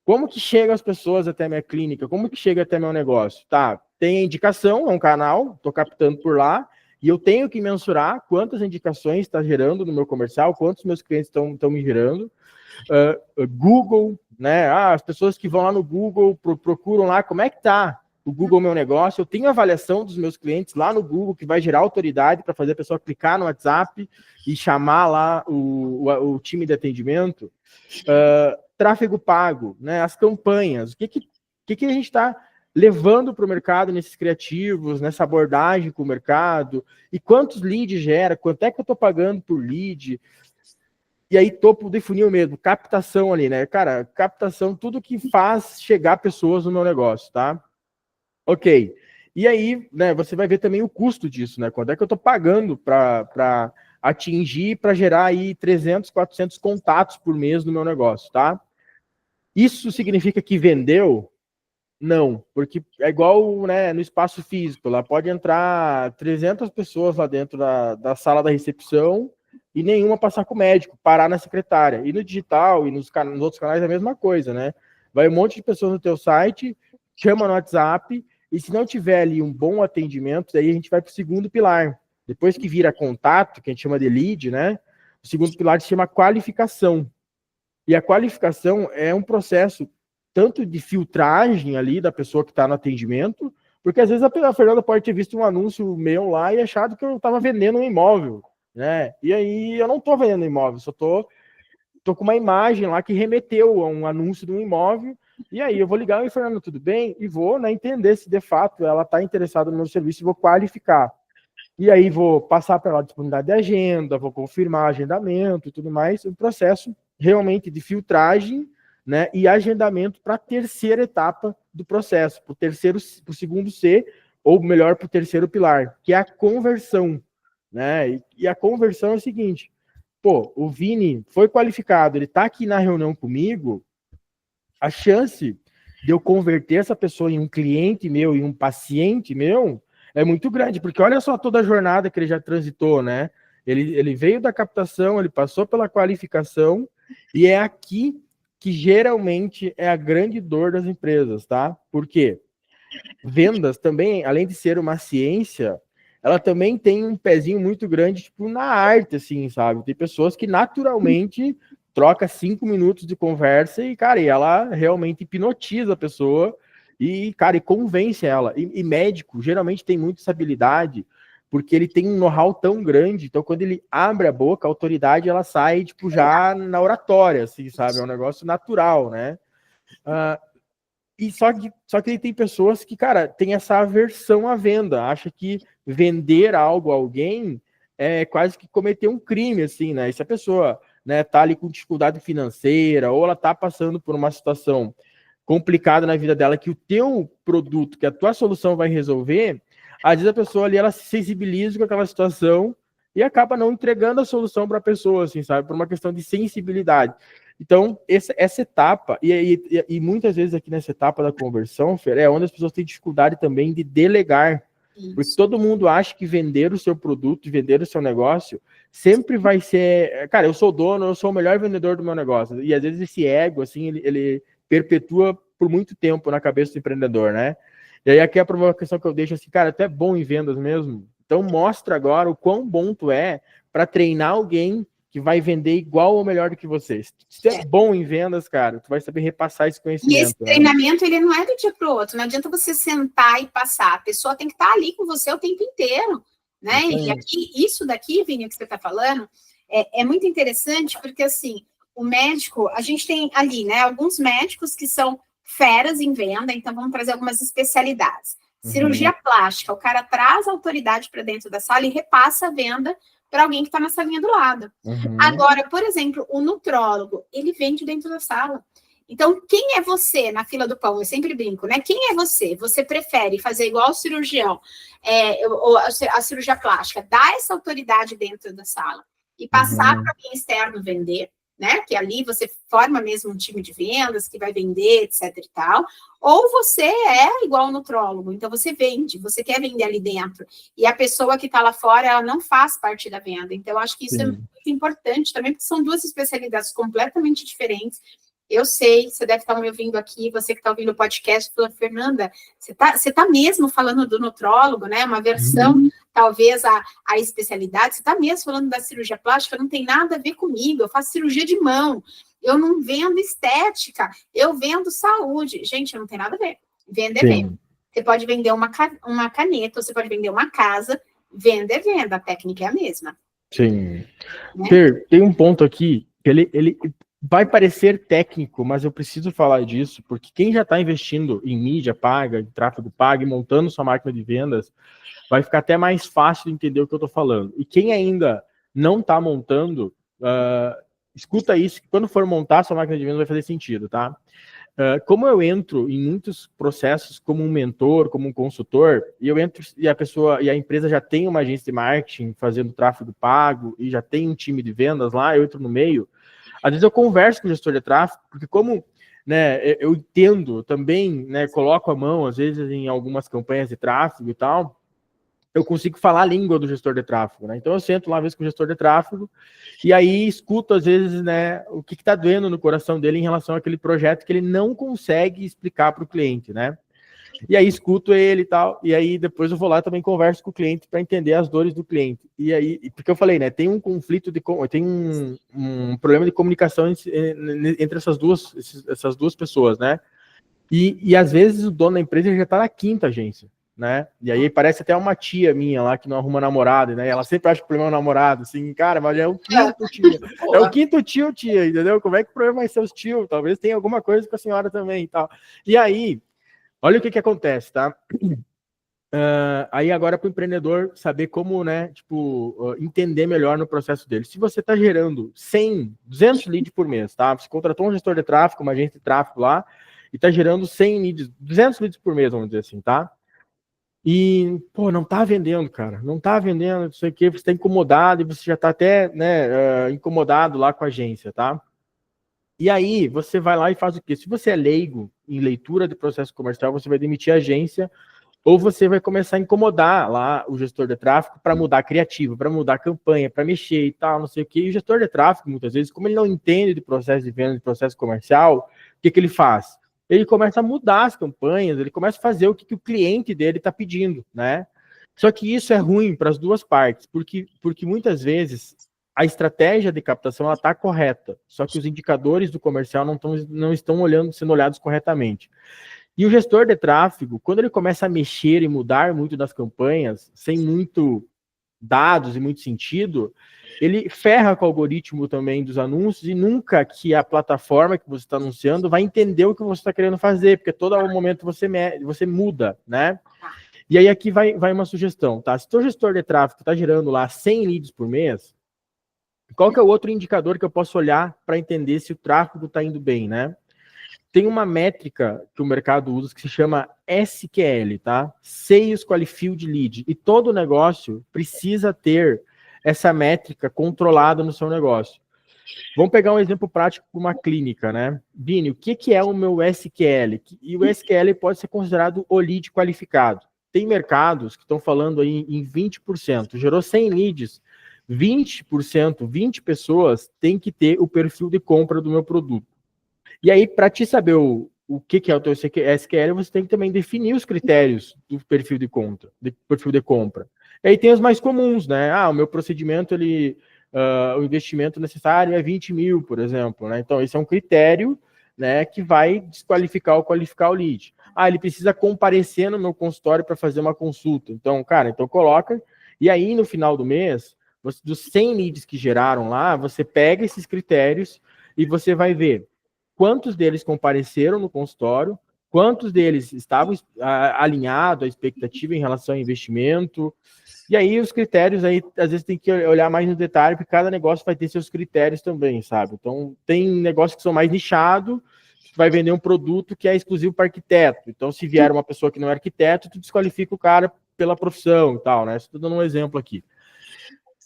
Como que chegam as pessoas até a minha clínica? Como que chega até meu negócio? Tá, tem a indicação, é um canal, estou captando por lá, e eu tenho que mensurar quantas indicações está gerando no meu comercial, quantos meus clientes estão me gerando. Google, né? As pessoas que vão lá no Google, procuram lá, como é que tá o Google Meu Negócio? Eu tenho avaliação dos meus clientes lá no Google, que vai gerar autoridade para fazer a pessoa clicar no WhatsApp e chamar lá o time de atendimento. Tráfego pago, né? As campanhas, o que a gente está levando para o mercado nesses criativos, nessa abordagem com o mercado, e quantos leads gera, quanto é que eu estou pagando por lead, e aí topo de funil mesmo, captação ali, né? Cara, captação, tudo que faz chegar pessoas no meu negócio, tá? Ok. E aí, né, você vai ver também o custo disso, né? Quanto é que eu estou pagando para atingir, para gerar aí 300, 400 contatos por mês no meu negócio, tá? Isso significa que vendeu? Não, porque é igual, né, no espaço físico, lá pode entrar 300 pessoas lá dentro da sala da recepção e nenhuma passar com o médico, parar na secretária. E no digital e nos outros canais é a mesma coisa, né? Vai um monte de pessoas no teu site, chama no WhatsApp, e se não tiver ali um bom atendimento, daí a gente vai para o segundo pilar. Depois que vira contato, que a gente chama de lead, né? O segundo pilar se chama qualificação. E a qualificação é um processo tanto de filtragem ali da pessoa que está no atendimento, porque às vezes a Fernanda pode ter visto um anúncio meu lá e achado que eu estava vendendo um imóvel, né? E aí eu não estou vendendo imóvel, só tô com uma imagem lá que remeteu a um anúncio de um imóvel, e aí eu vou ligar, e Fernanda, tudo bem? E vou, né, entender se de fato ela está interessada no meu serviço e vou qualificar. E aí vou passar pela disponibilidade de agenda, vou confirmar agendamento e tudo mais, um processo realmente de filtragem, né, e agendamento para a terceira etapa do processo, para o segundo C, ou melhor, para o terceiro pilar, que é a conversão, né? E a conversão é o seguinte, pô, o Vini foi qualificado, ele está aqui na reunião comigo, a chance de eu converter essa pessoa em um cliente meu, em um paciente meu, é muito grande, porque olha só toda a jornada que ele já transitou, né? Ele veio da captação, ele passou pela qualificação, e é aqui que geralmente é a grande dor das empresas, tá? Por quê? Vendas também, além de ser uma ciência, ela também tem um pezinho muito grande, tipo, na arte, assim, sabe? Tem pessoas que naturalmente troca 5 minutos de conversa e, cara, e ela realmente hipnotiza a pessoa e, cara, e convence ela. E médico geralmente tem muita essa habilidade, porque ele tem um know-how tão grande, então quando ele abre a boca, a autoridade ela sai, tipo, já na oratória, assim, sabe? É um negócio natural, né? E só que tem pessoas que, cara, tem essa aversão à venda, acha que vender algo a alguém é quase que cometer um crime, assim, né? E se a pessoa, né, tá ali com dificuldade financeira ou ela tá passando por uma situação complicada na vida dela que o teu produto, que a tua solução vai resolver, às vezes a pessoa ali, ela se sensibiliza com aquela situação e acaba não entregando a solução para a pessoa, assim, sabe? Por uma questão de sensibilidade. Então, essa etapa, e muitas vezes aqui nessa etapa da conversão, Fer, é onde as pessoas têm dificuldade também de delegar. Isso. Porque todo mundo acha que vender o seu produto, vender o seu negócio, sempre vai ser... Cara, eu sou dono, eu sou o melhor vendedor do meu negócio. E às vezes esse ego, assim, ele perpetua por muito tempo na cabeça do empreendedor, né? E aí aqui é a provocação que eu deixo assim, cara, tu é bom em vendas mesmo? Então mostra agora o quão bom tu é para treinar alguém que vai vender igual ou melhor do que você. Se tu é bom em vendas, cara, tu vai saber repassar esse conhecimento. E esse treinamento, ele não é do dia para o outro, não adianta você sentar e passar, a pessoa tem que estar ali com você o tempo inteiro, né? E aqui, isso daqui, Vini, que você está falando, é muito interessante, porque assim, o médico, a gente tem ali, né, alguns médicos que são feras em venda, então vamos trazer algumas especialidades. Cirurgia plástica, o cara traz a autoridade para dentro da sala e repassa a venda para alguém que está na salinha do lado. Agora, por exemplo, o nutrólogo, ele vende dentro da sala. Então, quem é você na fila do pão? Eu sempre brinco, né? Quem é você? Você prefere fazer igual o cirurgião, ou a cirurgia plástica, dar essa autoridade dentro da sala e passar para alguém externo vender, né? Que ali você forma mesmo um time de vendas que vai vender, etc e tal. Ou você é igual ao nutrólogo, então você vende, você quer vender ali dentro. E a pessoa que está lá fora, ela não faz parte da venda. Então, eu acho que isso é muito importante também, porque são duas especialidades completamente diferentes. Eu sei, você deve estar me ouvindo aqui, você que está ouvindo o podcast, falando, Fernanda, você tá mesmo falando do nutrólogo, né? Uma versão, talvez, a especialidade. Você está mesmo falando da cirurgia plástica, não tem nada a ver comigo. Eu faço cirurgia de mão, eu não vendo estética, eu vendo saúde. Gente, não tem nada a ver. Venda é venda. Você pode vender uma caneta, você pode vender uma casa, venda é venda, a técnica é a mesma. Sim. Né? Tem um ponto aqui, que ele vai parecer técnico, mas eu preciso falar disso, porque quem já está investindo em mídia paga, em tráfego pago, e montando sua máquina de vendas, vai ficar até mais fácil de entender o que eu estou falando. E quem ainda não está montando, escuta isso, que quando for montar sua máquina de vendas vai fazer sentido, tá? Como eu entro em muitos processos como um mentor, como um consultor, e eu entro e a empresa já tem uma agência de marketing fazendo tráfego pago e já tem um time de vendas lá, eu entro no meio. Às vezes eu converso com o gestor de tráfego, porque como, né, eu entendo também, né, coloco a mão, às vezes, em algumas campanhas de tráfego e tal, eu consigo falar a língua do gestor de tráfego, né? Então eu sento lá, às vezes, com o gestor de tráfego, e aí escuto, às vezes, né, o que está doendo no coração dele em relação àquele projeto que ele não consegue explicar para o cliente, né? E aí escuto ele e tal, e aí depois eu vou lá também converso com o cliente para entender as dores do cliente. E aí, porque eu falei, né, tem um conflito, tem um problema de comunicação entre essas duas pessoas, né? E às vezes o dono da empresa já está na quinta agência, né? E aí parece até uma tia minha lá que não arruma namorado, né? Ela sempre acha que o problema é o namorado, assim, cara, mas é o quinto tio. É o quinto tio, tia, entendeu? Como é que o problema vai ser os tios? Talvez tenha alguma coisa com a senhora também e tal. E aí, olha o que acontece, tá? Aí agora para o empreendedor saber como, né, tipo, entender melhor no processo dele. Se você está gerando 100, 200 leads por mês, tá? Você contratou um gestor de tráfego, uma agência de tráfego lá, e está gerando 100 leads, 200 leads por mês, vamos dizer assim, tá? E, pô, não tá vendendo, cara. Não tá vendendo, não sei o quê, você está incomodado e você já está até, né, incomodado lá com a agência, tá? E aí, você vai lá e faz o quê? Se você é leigo em leitura de processo comercial, você vai demitir a agência ou você vai começar a incomodar lá o gestor de tráfego para mudar criativo, para mudar campanha, para mexer e tal, não sei o quê. E o gestor de tráfego, muitas vezes, como ele não entende de processo de venda, de processo comercial, o que ele faz? Ele começa a mudar as campanhas, ele começa a fazer o que o cliente dele está pedindo, né? Só que isso é ruim para as duas partes, porque muitas vezes a estratégia de captação está correta, só que os indicadores do comercial não estão sendo olhados corretamente. E o gestor de tráfego, quando ele começa a mexer e mudar muito das campanhas, sem muito dados e muito sentido, ele ferra com o algoritmo também dos anúncios e nunca que a plataforma que você está anunciando vai entender o que você está querendo fazer, porque todo momento você muda, né? E aí aqui vai uma sugestão, tá? Se o seu gestor de tráfego está gerando lá 100 leads por mês, qual que é o outro indicador que eu posso olhar para entender se o tráfego está indo bem, né? Tem uma métrica que o mercado usa que se chama SQL, tá? Sales Qualified Lead. E todo negócio precisa ter essa métrica controlada no seu negócio. Vamos pegar um exemplo prático de uma clínica, né? Vini, o que é o meu SQL? E o SQL pode ser considerado o lead qualificado. Tem mercados que estão falando aí em 20%. Gerou 100 leads, 20%, 20 pessoas têm que ter o perfil de compra do meu produto. E aí, para te saber o que é o teu SQL, você tem que também definir os critérios do perfil de compra. E aí tem os mais comuns, né? O meu procedimento, o investimento necessário é 20 mil, por exemplo, né? Então, esse é um critério, né, que vai desqualificar ou qualificar o lead. Ele precisa comparecer no meu consultório para fazer uma consulta. Então, então coloca. E aí, no final do mês, dos 100 leads que geraram lá, você pega esses critérios e você vai ver quantos deles compareceram no consultório, quantos deles estavam alinhados à expectativa em relação ao investimento. E aí os critérios aí, às vezes tem que olhar mais no detalhe, porque cada negócio vai ter seus critérios também, sabe? Então tem negócios que são mais nichados, vai vender um produto que é exclusivo para arquiteto. Então, se vier uma pessoa que não é arquiteto, tu desqualifica o cara pela profissão e tal, né? Estou dando um exemplo aqui.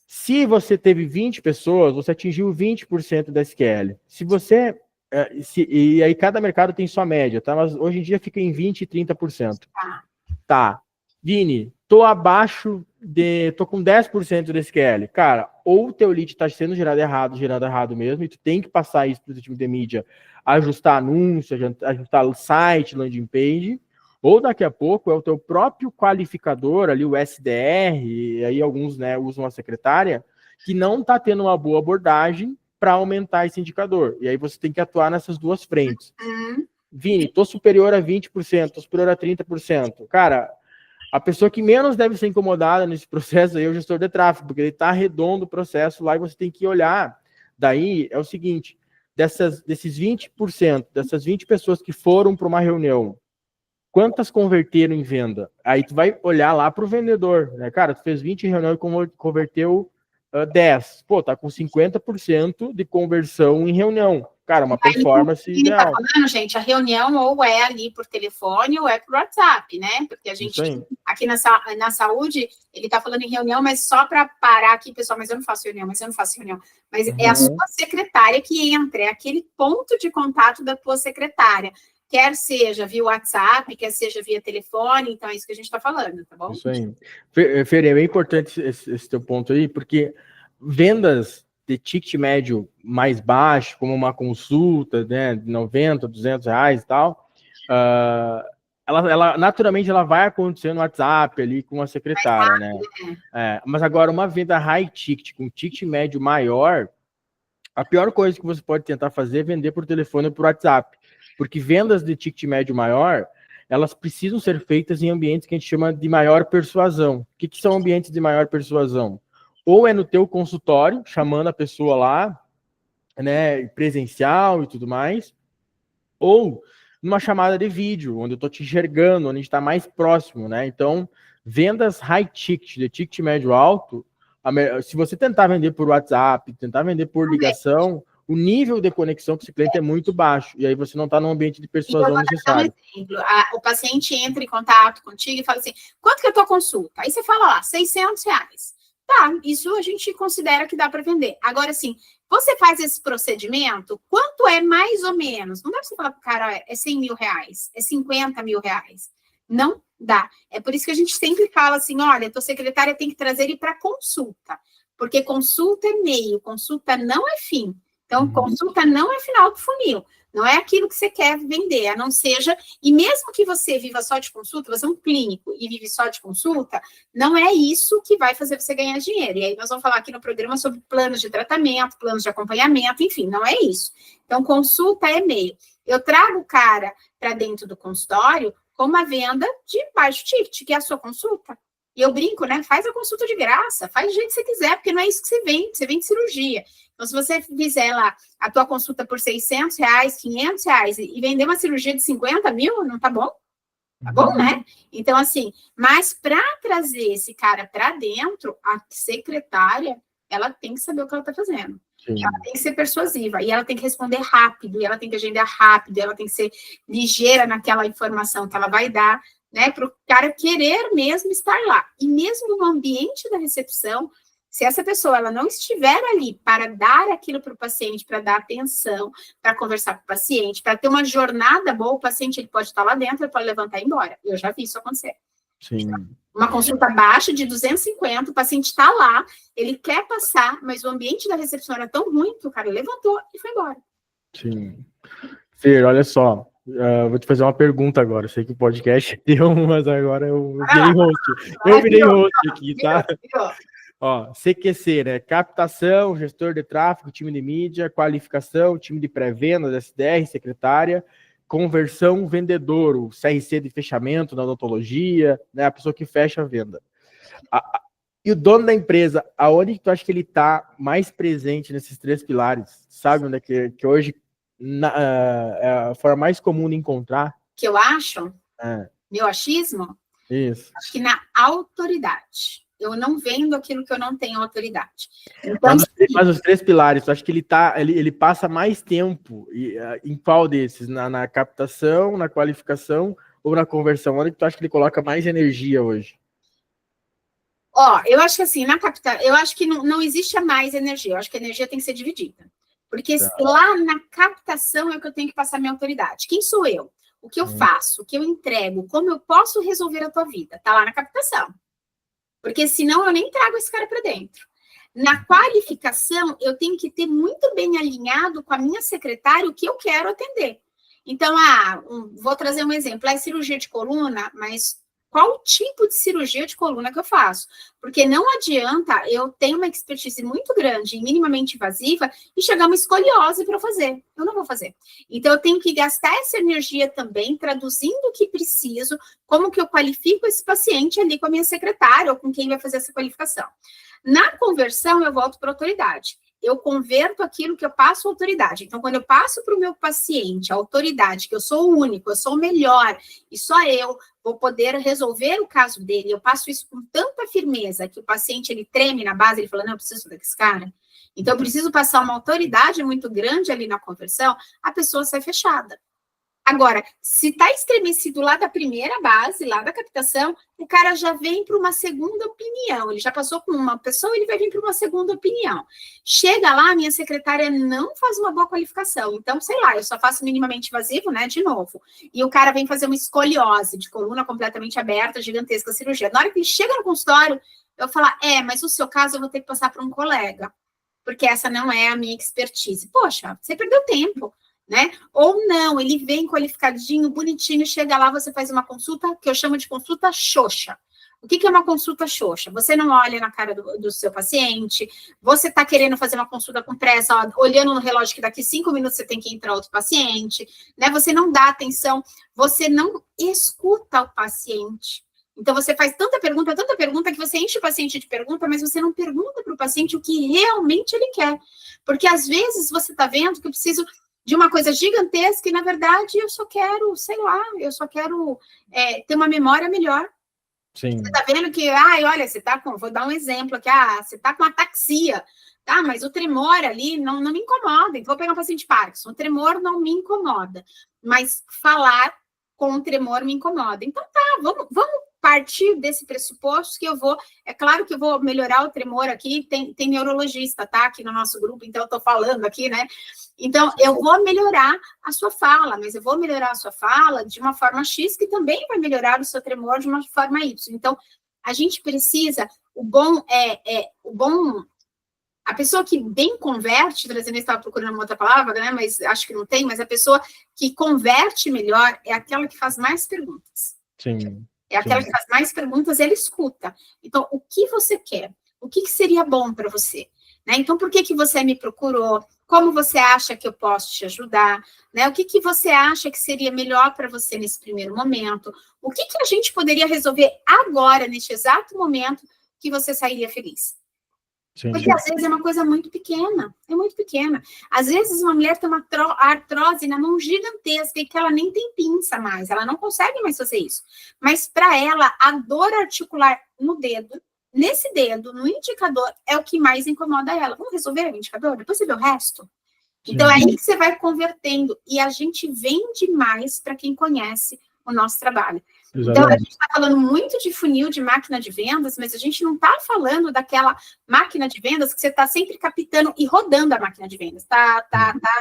Se você teve 20 pessoas, você atingiu 20% da SQL. Se você... e aí cada mercado tem sua média, tá? Mas hoje em dia fica em 20% e 30%. Tá. Vini, tô com 10% da SQL. Cara, ou o teu lead está sendo gerado errado mesmo, e tu tem que passar isso para o time de mídia, ajustar anúncio, ajustar o site, landing page, ou daqui a pouco é o teu próprio qualificador, ali o SDR, e aí alguns, né, usam a secretária, que não está tendo uma boa abordagem para aumentar esse indicador. E aí você tem que atuar nessas duas frentes. Vini, tô superior a 20%, tô superior a 30%. Cara, a pessoa que menos deve ser incomodada nesse processo aí é o gestor de tráfego, porque ele está redondo o processo lá e você tem que olhar. Daí é o seguinte, desses 20%, dessas 20 pessoas que foram para uma reunião, quantas converteram em venda? Aí tu vai olhar lá para o vendedor, né? Cara, tu fez 20 reuniões e converteu 10. Pô, tá com 50% de conversão em reunião. Cara, uma performance ideal. Tá falando, gente, a reunião ou é ali por telefone ou é por WhatsApp, né? Porque a gente, aqui na saúde, ele tá falando em reunião, mas só para parar aqui, pessoal, mas eu não faço reunião. Mas é a sua secretária que entra, é aquele ponto de contato da tua secretária. Quer seja via WhatsApp, quer seja via telefone, então é isso que a gente está falando, tá bom? Isso aí. Fer, é importante esse teu ponto aí, porque vendas de ticket médio mais baixo, como uma consulta, né, de 90, 200 reais e tal, ela naturalmente ela vai acontecer no WhatsApp ali com a secretária, né? Mas agora uma venda high ticket, com ticket médio maior, a pior coisa que você pode tentar fazer é vender por telefone ou por WhatsApp, porque vendas de ticket médio maior, elas precisam ser feitas em ambientes que a gente chama de maior persuasão. O que são ambientes de maior persuasão? Ou é no teu consultório, chamando a pessoa lá, né, presencial e tudo mais, ou numa chamada de vídeo, onde eu estou te enxergando, onde a gente está mais próximo, né? Então, vendas high ticket, de ticket médio alto, se você tentar vender por WhatsApp, tentar vender por ligação, o nível de conexão com esse cliente é muito baixo, e aí você não está num ambiente de persuasão necessário. Um exemplo, o paciente entra em contato contigo e fala assim, quanto que é a tua consulta? Aí você fala lá, 600 reais. Tá, isso a gente considera que dá para vender. Agora, assim, você faz esse procedimento, quanto é mais ou menos? Não dá para você falar para o cara, é 100 mil reais, é 50 mil reais. Não dá. É por isso que a gente sempre fala assim, olha, tua secretária tem que trazer ele para consulta, porque consulta é meio, consulta não é fim. Então, consulta não é final do funil. Não é aquilo que você quer vender, a não seja... E mesmo que você viva só de consulta, você é um clínico e vive só de consulta, não é isso que vai fazer você ganhar dinheiro. E aí nós vamos falar aqui no programa sobre planos de tratamento, planos de acompanhamento, enfim, não é isso. Então, consulta é meio. Eu trago o cara para dentro do consultório com uma venda de baixo ticket, que é a sua consulta. E eu brinco, né? Faz a consulta de graça, faz do jeito que você quiser, porque não é isso que você vende cirurgia. Então, se você fizer lá a tua consulta por 600 reais, 500 reais e vender uma cirurgia de 50 mil, não tá bom? Tá bom, né? Então, assim, mas para trazer esse cara para dentro, a secretária, ela tem que saber o que ela tá fazendo. Sim. Ela tem que ser persuasiva, e ela tem que responder rápido, e ela tem que agendar rápido, e ela tem que ser ligeira naquela informação que ela vai dar, né, para o cara querer mesmo estar lá. E mesmo no ambiente da recepção, se essa pessoa ela não estiver ali para dar aquilo para o paciente, para dar atenção, para conversar com o paciente, para ter uma jornada boa, o paciente ele pode estar lá dentro, ele pode levantar e ir embora. Eu já vi isso acontecer. Sim. Uma consulta baixa de 250, o paciente está lá, ele quer passar, mas o ambiente da recepção era tão ruim que o cara levantou e foi embora. Sim. Fer, olha só. Vou te fazer uma pergunta agora. Sei que o podcast deu, mas agora eu virei host. Eu virei host aqui, tá? Ó, CQC, né? Captação, gestor de tráfego, time de mídia, qualificação, time de pré-venda, SDR, secretária, conversão, vendedor, o CRC de fechamento na odontologia, né? A pessoa que fecha a venda. E o dono da empresa, aonde que tu acha que ele está mais presente nesses 3 pilares? Sabe onde é que hoje é a forma mais comum de encontrar? Que eu acho, meu achismo, Isso. acho que na autoridade. Eu não vendo aquilo que eu não tenho autoridade. Então, mas os 3 pilares, tu acha que ele passa mais tempo em qual desses? Na captação, na qualificação ou na conversão? Onde que tu acha que ele coloca mais energia hoje? Eu acho que assim, eu acho que não existe mais energia, eu acho que a energia tem que ser dividida. Porque lá na captação é que eu tenho que passar minha autoridade. Quem sou eu? O que eu faço? O que eu entrego? Como eu posso resolver a tua vida? Tá lá na captação. Porque senão eu nem trago esse cara para dentro. Na qualificação, eu tenho que ter muito bem alinhado com a minha secretária o que eu quero atender. Então, vou trazer um exemplo. É cirurgia de coluna, mas qual tipo de cirurgia de coluna que eu faço? Porque não adianta eu ter uma expertise muito grande e minimamente invasiva e chegar uma escoliose para eu fazer. Eu não vou fazer. Então, eu tenho que gastar essa energia também traduzindo o que preciso, como que eu qualifico esse paciente ali com a minha secretária ou com quem vai fazer essa qualificação. Na conversão, eu volto para a autoridade. Eu converto aquilo que eu passo autoridade. Então, quando eu passo para o meu paciente a autoridade, que eu sou o único, eu sou o melhor, e só eu vou poder resolver o caso dele, eu passo isso com tanta firmeza que o paciente, ele treme na base, ele fala, não, eu preciso desse cara. Então, eu preciso passar uma autoridade muito grande ali na conversão, a pessoa sai fechada. Agora, se está estremecido lá da primeira base, lá da captação, o cara já vem para uma segunda opinião. Ele já passou com uma pessoa, ele vai vir para uma segunda opinião. Chega lá, minha secretária não faz uma boa qualificação. Então, sei lá, eu só faço minimamente invasivo, né, de novo. E o cara vem fazer uma escoliose de coluna completamente aberta, gigantesca cirurgia. Na hora que ele chega no consultório, eu falo, mas o seu caso eu vou ter que passar para um colega, porque essa não é a minha expertise. Poxa, você perdeu tempo. Né? Ou não, ele vem qualificadinho, bonitinho, chega lá, você faz uma consulta que eu chamo de consulta xoxa. O que é uma consulta xoxa? Você não olha na cara do seu paciente, você está querendo fazer uma consulta com pressa, olhando no relógio que daqui 5 minutos você tem que entrar outro paciente, né? Você não dá atenção, você não escuta o paciente. Então, você faz tanta pergunta, que você enche o paciente de pergunta, mas você não pergunta para o paciente o que realmente ele quer. Porque, às vezes, você está vendo que eu preciso de uma coisa gigantesca e, na verdade, eu só quero, sei lá, ter uma memória melhor. Sim. Você tá vendo que, olha, você tá com, vou dar um exemplo aqui, você tá com ataxia, tá, mas o tremor ali não me incomoda, então vou pegar um paciente de Parkinson, o tremor não me incomoda, mas falar com o tremor me incomoda. Então tá, vamos partir desse pressuposto que é claro que eu vou melhorar o tremor aqui, tem neurologista, tá, aqui no nosso grupo, então eu tô falando aqui, né, então eu vou melhorar a sua fala, mas eu vou melhorar a sua fala de uma forma X, que também vai melhorar o seu tremor de uma forma Y, então a gente precisa, a pessoa que bem converte, trazendo, estava procurando uma outra palavra, né, mas acho que não tem, mas a pessoa que converte melhor é aquela que faz mais perguntas. Sim. É aquela que faz mais perguntas, ela escuta. Então, o que você quer? O que seria bom para você? Né? Então, por que você me procurou? Como você acha que eu posso te ajudar? Né? O que você acha que seria melhor para você nesse primeiro momento? O que a gente poderia resolver agora, neste exato momento, que você sairia feliz? Sim. Porque às vezes é uma coisa muito pequena, é muito pequena. Às vezes uma mulher tem uma artrose na mão gigantesca e que ela nem tem pinça mais, ela não consegue mais fazer isso. Mas para ela, a dor articular no dedo, nesse dedo, no indicador, é o que mais incomoda ela. Vamos resolver o indicador? Depois você vê o resto. Então é aí que você vai convertendo. E a gente vende mais para quem conhece o nosso trabalho. Exatamente. Então, a gente está falando muito de funil, de máquina de vendas, mas a gente não está falando daquela máquina de vendas que você está sempre captando e rodando a máquina de vendas.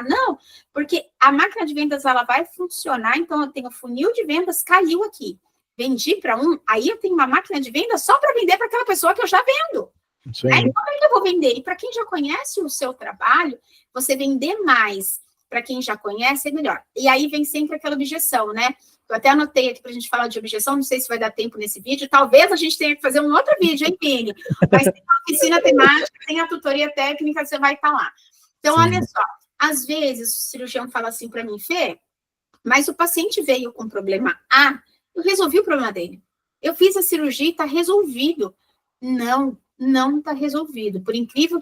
Não, porque a máquina de vendas, ela vai funcionar, então eu tenho funil de vendas, caiu aqui. Vendi para um, aí eu tenho uma máquina de vendas só para vender para aquela pessoa que eu já vendo. Aí, como é que eu vou vender? E para quem já conhece o seu trabalho, você vender mais para quem já conhece é melhor. E aí vem sempre aquela objeção, né? Eu até anotei aqui para a gente falar de objeção, não sei se vai dar tempo nesse vídeo, talvez a gente tenha que fazer um outro vídeo, hein, Pini? Mas tem a oficina temática, tem a tutoria técnica, você vai estar lá. Então, olha só, às vezes o cirurgião fala assim para mim, Fê, mas o paciente veio com problema A, eu resolvi o problema dele. Eu fiz a cirurgia e está resolvido. Não, não está resolvido. Por incrível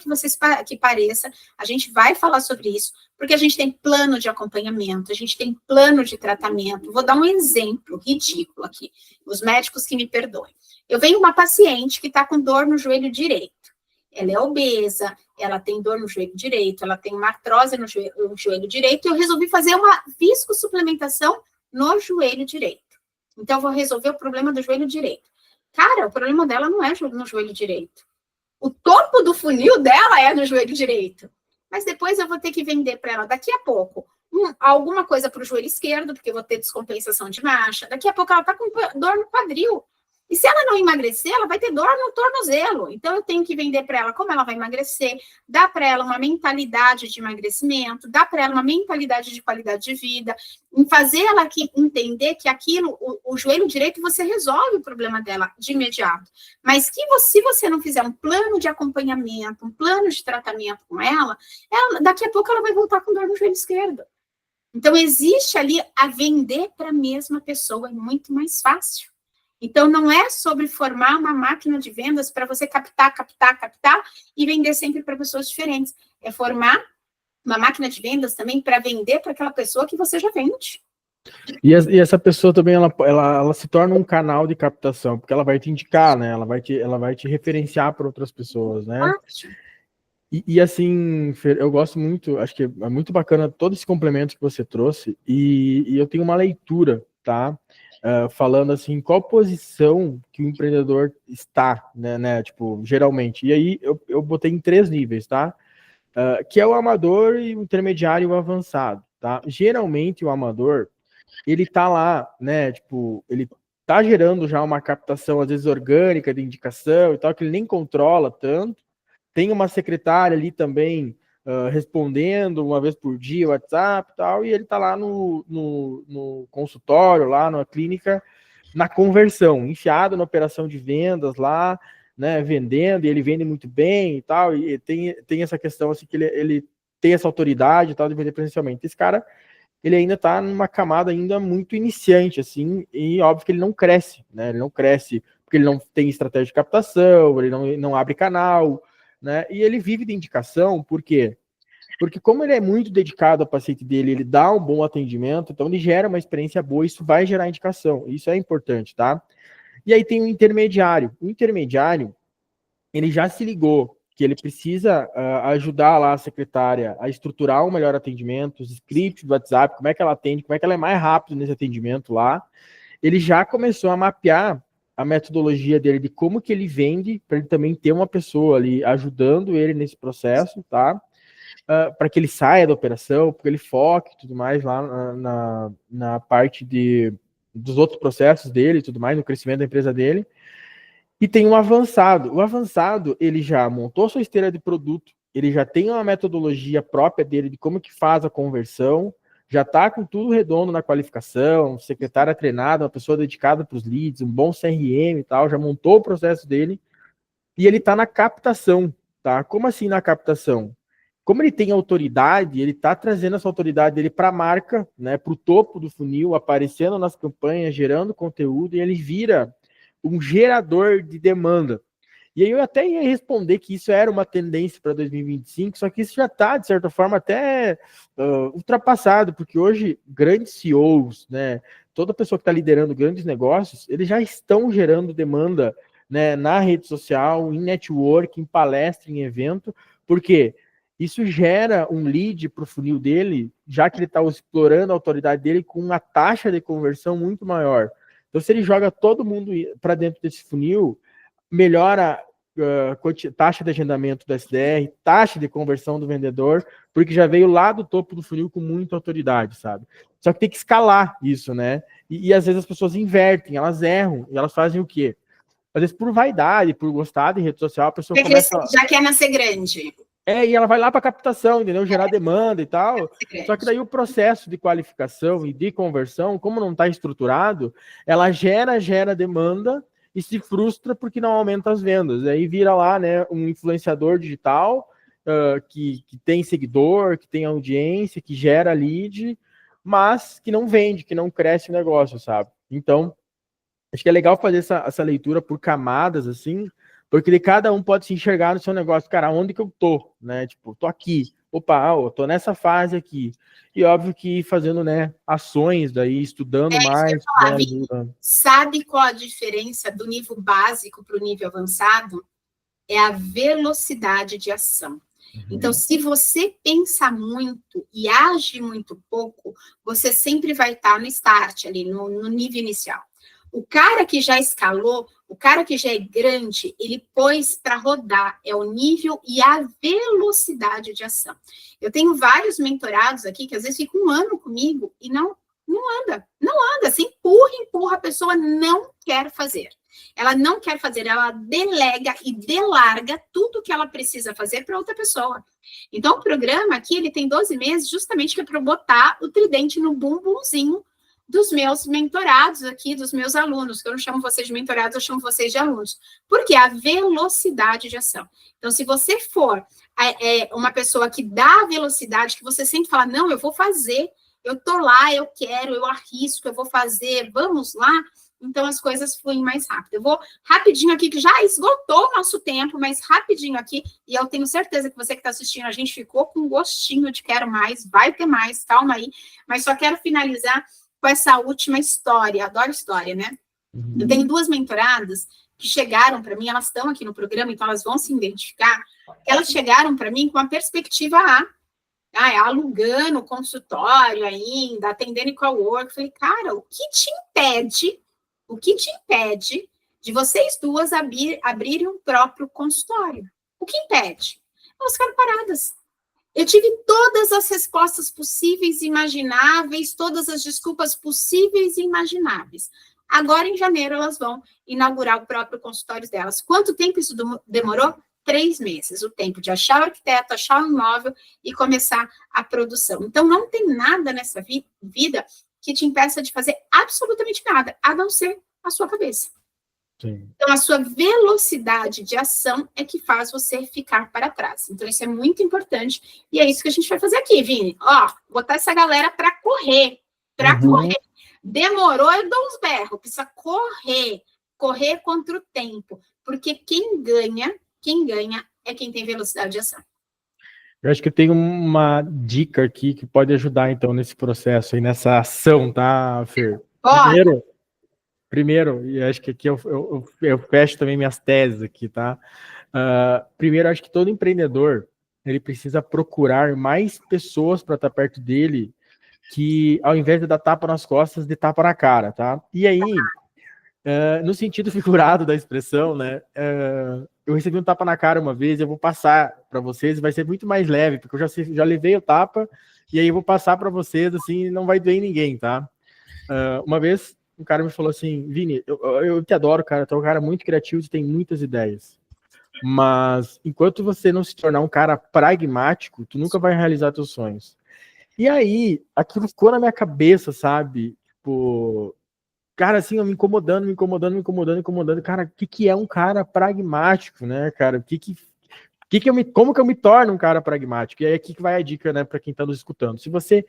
que pareça, a gente vai falar sobre isso, porque a gente tem plano de acompanhamento, a gente tem plano de tratamento. Vou dar um exemplo ridículo aqui, os médicos que me perdoem. Eu venho uma paciente que está com dor no joelho direito. Ela é obesa, ela tem dor no joelho direito, ela tem uma artrose no joelho direito, e eu resolvi fazer uma viscosuplementação no joelho direito. Então, eu vou resolver o problema do joelho direito. Cara, o problema dela não é no joelho direito. O topo do funil dela é no joelho direito. Mas depois eu vou ter que vender para ela, daqui a pouco, alguma coisa para o joelho esquerdo, porque eu vou ter descompensação de marcha. Daqui a pouco ela está com dor no quadril. E se ela não emagrecer, ela vai ter dor no tornozelo. Então, eu tenho que vender para ela como ela vai emagrecer, dar para ela uma mentalidade de emagrecimento, dar para ela uma mentalidade de qualidade de vida, em fazer ela entender que aquilo, o joelho direito, você resolve o problema dela de imediato. Mas que se você não fizer um plano de acompanhamento, um plano de tratamento com ela, daqui a pouco ela vai voltar com dor no joelho esquerdo. Então, existe ali a vender para a mesma pessoa, é muito mais fácil. Então, não é sobre formar uma máquina de vendas para você captar e vender sempre para pessoas diferentes. É formar uma máquina de vendas também para vender para aquela pessoa que você já vende. E essa pessoa também, ela se torna um canal de captação, porque ela vai te indicar, né? Ela vai te referenciar para outras pessoas, né? E assim, Fer, eu gosto muito, acho que é muito bacana todo esse complemento que você trouxe, e eu tenho uma leitura, tá? Falando assim, qual posição que o empreendedor está, né, tipo, geralmente. E aí eu botei em 3 níveis, tá? Que é o amador, e o intermediário e o avançado, tá? Geralmente o amador, ele tá lá, né, tipo, ele tá gerando já uma captação, às vezes orgânica, de indicação e tal, que ele nem controla tanto. Tem uma secretária ali também respondendo uma vez por dia o WhatsApp e tal, e ele está lá no consultório, lá na clínica, na conversão, enfiado na operação de vendas lá, né, vendendo, e ele vende muito bem e tal, e tem essa questão assim que ele tem essa autoridade e tal de vender presencialmente. Esse cara, ele ainda está numa camada ainda muito iniciante, assim, e óbvio que ele não cresce, né, ele não cresce porque ele não tem estratégia de captação, ele não abre canal, né? E ele vive de indicação, por quê? Porque como ele é muito dedicado ao paciente dele, ele dá um bom atendimento, então ele gera uma experiência boa, isso vai gerar indicação, isso é importante, tá? E aí tem o intermediário. O intermediário, ele já se ligou que ele precisa ajudar lá a secretária a estruturar um melhor atendimento, os scripts do WhatsApp, como é que ela atende, como é que ela é mais rápido nesse atendimento lá. Ele já começou a mapear a metodologia dele de como que ele vende, para ele também ter uma pessoa ali ajudando ele nesse processo, tá? Para que ele saia da operação, porque ele foque e tudo mais lá na parte dos outros processos dele e tudo mais, no crescimento da empresa dele. E tem um avançado. O avançado, ele já montou sua esteira de produto, ele já tem uma metodologia própria dele de como que faz a conversão, já está com tudo redondo na qualificação, secretária treinada, uma pessoa dedicada para os leads, um bom CRM e tal, já montou o processo dele, e ele está na captação, tá? Como assim na captação? Como ele tem autoridade, ele está trazendo essa autoridade dele para a marca, né, para o topo do funil, aparecendo nas campanhas, gerando conteúdo, e ele vira um gerador de demanda. E aí eu até ia responder que isso era uma tendência para 2025, só que isso já está, de certa forma, até ultrapassado, porque hoje grandes CEOs, né, toda pessoa que está liderando grandes negócios, eles já estão gerando demanda, né, na rede social, em network, em palestra, em evento, porque isso gera um lead para o funil dele, já que ele está explorando a autoridade dele com uma taxa de conversão muito maior. Então, se ele joga todo mundo para dentro desse funil, melhora a taxa de agendamento do SDR, taxa de conversão do vendedor, porque já veio lá do topo do funil com muita autoridade, sabe? Só que tem que escalar isso, né? E às vezes as pessoas invertem, elas erram, e elas fazem o quê? Às vezes por vaidade, por gostar de rede social, a pessoa começa... Já quer nascer grande. E ela vai lá para captação, entendeu? Gerar demanda e tal. Só que daí o processo de qualificação e de conversão, como não está estruturado, ela gera demanda e se frustra porque não aumenta as vendas. Aí vira lá, né, um influenciador digital que tem seguidor, que tem audiência, que gera lead, mas que não vende, que não cresce o negócio, sabe? Então, acho que é legal fazer essa leitura por camadas, assim, Porque cada um pode se enxergar no seu negócio. Cara, onde que eu tô, né? Tipo, tô aqui. Opa, eu tô nessa fase aqui. E óbvio que fazendo, né, ações daí, estudando Isso que eu ia mais, falar, né, Vini. ajuda. Sabe qual a diferença do nível básico para o nível avançado? É a velocidade de ação. Então, se você pensa muito e age muito pouco, você sempre vai estar no start, ali, no nível inicial. O cara que já escalou, o cara que já é grande, ele pôs para rodar, é o nível e a velocidade de ação. Eu tenho vários mentorados aqui que às vezes ficam um ano comigo e não anda, se empurra, a pessoa não quer fazer. Ela não quer fazer, ela delega e delarga tudo que ela precisa fazer para outra pessoa. Então, o programa aqui, ele tem 12 meses, justamente que é para botar o tridente no bumbumzinho dos meus mentorados aqui, dos meus alunos, que eu não chamo vocês de mentorados, eu chamo vocês de alunos. Porque a velocidade de ação. Então, se você for uma pessoa que dá velocidade, que você sempre fala, não, eu vou fazer, eu tô lá, eu quero, eu arrisco, eu vou fazer, vamos lá, então as coisas fluem mais rápido. Eu vou rapidinho aqui, que já esgotou o nosso tempo, mas rapidinho aqui, e eu tenho certeza que você que está assistindo, a gente ficou com gostinho de quero mais, vai ter mais, calma aí, mas só quero finalizar com essa última história, adoro história, né? Eu tenho 2 mentoradas que chegaram para mim, elas estão aqui no programa, então elas vão se identificar, elas chegaram para mim com a perspectiva alugando o consultório ainda, atendendo em cowork. Eu falei, cara, o que te impede de vocês duas abrirem um próprio consultório? O que impede? Elas ficaram paradas. Eu tive todas as respostas possíveis e imagináveis, todas as desculpas possíveis e imagináveis. Agora, em janeiro, elas vão inaugurar o próprio consultório delas. Quanto tempo isso demorou? 3 meses. O tempo de achar o arquiteto, achar o imóvel e começar a produção. Então, não tem nada nessa vida que te impeça de fazer absolutamente nada, a não ser a sua cabeça. Sim. Então, a sua velocidade de ação é que faz você ficar para trás. Então, isso é muito importante. E é isso que a gente vai fazer aqui, Vini. Ó, botar essa galera para correr. Correr. Demorou, eu dou uns berros. Precisa correr contra o tempo. Porque quem ganha é quem tem velocidade de ação. Eu acho que eu tenho uma dica aqui que pode ajudar, então, nesse processo aí, nessa ação, tá, Fer? Primeiro, e acho que aqui eu fecho também minhas teses aqui, tá? Primeiro, acho que todo empreendedor, ele precisa procurar mais pessoas para estar perto dele, que ao invés de dar tapa nas costas, de tapa na cara, tá? E aí, no sentido figurado da expressão, né? Eu recebi um tapa na cara uma vez, eu vou passar para vocês, vai ser muito mais leve, porque eu já levei o tapa, e aí eu vou passar para vocês, assim, não vai doer em ninguém, tá? Uma vez, um cara me falou assim, Vini, eu te adoro, cara, tu é um cara muito criativo, tu tem muitas ideias, mas enquanto você não se tornar um cara pragmático, tu nunca vai realizar teus sonhos. E aí, aquilo ficou na minha cabeça, sabe? Tipo, cara, assim, me incomodando. Cara, o que é um cara pragmático, né, cara? Como que eu me torno um cara pragmático? E aí aqui que vai a dica, né, para quem está nos escutando. Se você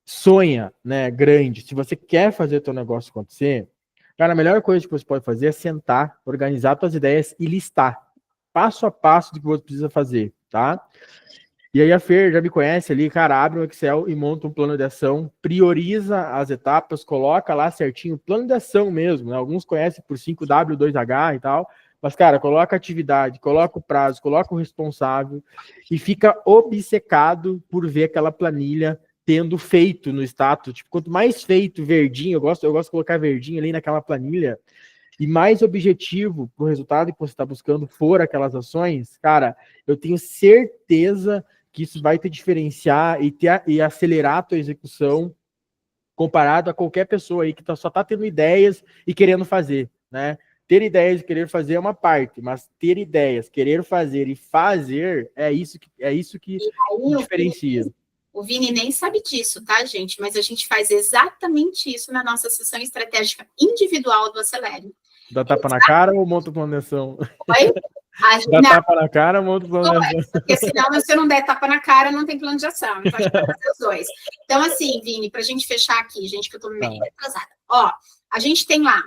sonha, né, grande, se você quer fazer teu negócio acontecer, cara, a melhor coisa que você pode fazer é sentar, organizar suas ideias e listar passo a passo do que você precisa fazer, tá? E aí a Fer já me conhece ali, cara, abre um Excel e monta um plano de ação, prioriza as etapas, coloca lá certinho, plano de ação mesmo, né? Alguns conhecem por 5W2H e tal, mas, cara, coloca a atividade, coloca o prazo, coloca o responsável e fica obcecado por ver aquela planilha tendo feito no status. Tipo, quanto mais feito, verdinho, eu gosto de colocar verdinho ali naquela planilha, e mais objetivo para o resultado que você está buscando for aquelas ações, cara, eu tenho certeza que isso vai te diferenciar e acelerar a tua execução comparado a qualquer pessoa aí que só está tendo ideias e querendo fazer, né? Ter ideias e querer fazer é uma parte, mas ter ideias, querer fazer e fazer é isso que diferencia. O Vini nem sabe disso, tá, gente? Mas a gente faz exatamente isso na nossa sessão estratégica individual do Acelere. Dá tapa na cara ou monta plano de ação? Oi? Dá tapa na cara, monta o plano de ação. Porque senão, se eu não der tapa na cara, não tem plano de ação. Então, a gente vai fazer os dois. Então, assim, Vini, para a gente fechar aqui, gente, que eu estou meio atrasada. Ó, a gente tem lá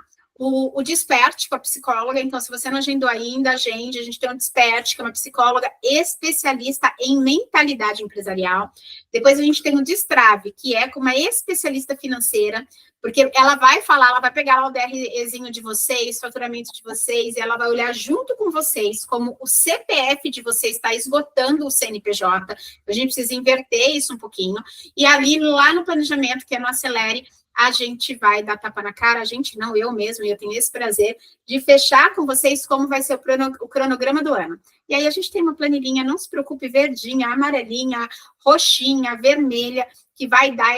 o Desperte com a psicóloga. Então, se você não agendou ainda, agende. A gente tem um Desperte, que é uma psicóloga especialista em mentalidade empresarial. Depois a gente tem o Destrave, que é com uma especialista financeira, porque ela vai falar, ela vai pegar lá o DREzinho de vocês, faturamento de vocês, e ela vai olhar junto com vocês como o CPF de vocês está esgotando o CNPJ. A gente precisa inverter isso um pouquinho. E ali, lá no planejamento, que é no Acelere, a gente vai dar tapa na cara, a gente não, eu mesmo, e eu tenho esse prazer de fechar com vocês como vai ser o cronograma do ano. E aí a gente tem uma planilhinha, não se preocupe, verdinha, amarelinha, roxinha, vermelha, que vai dar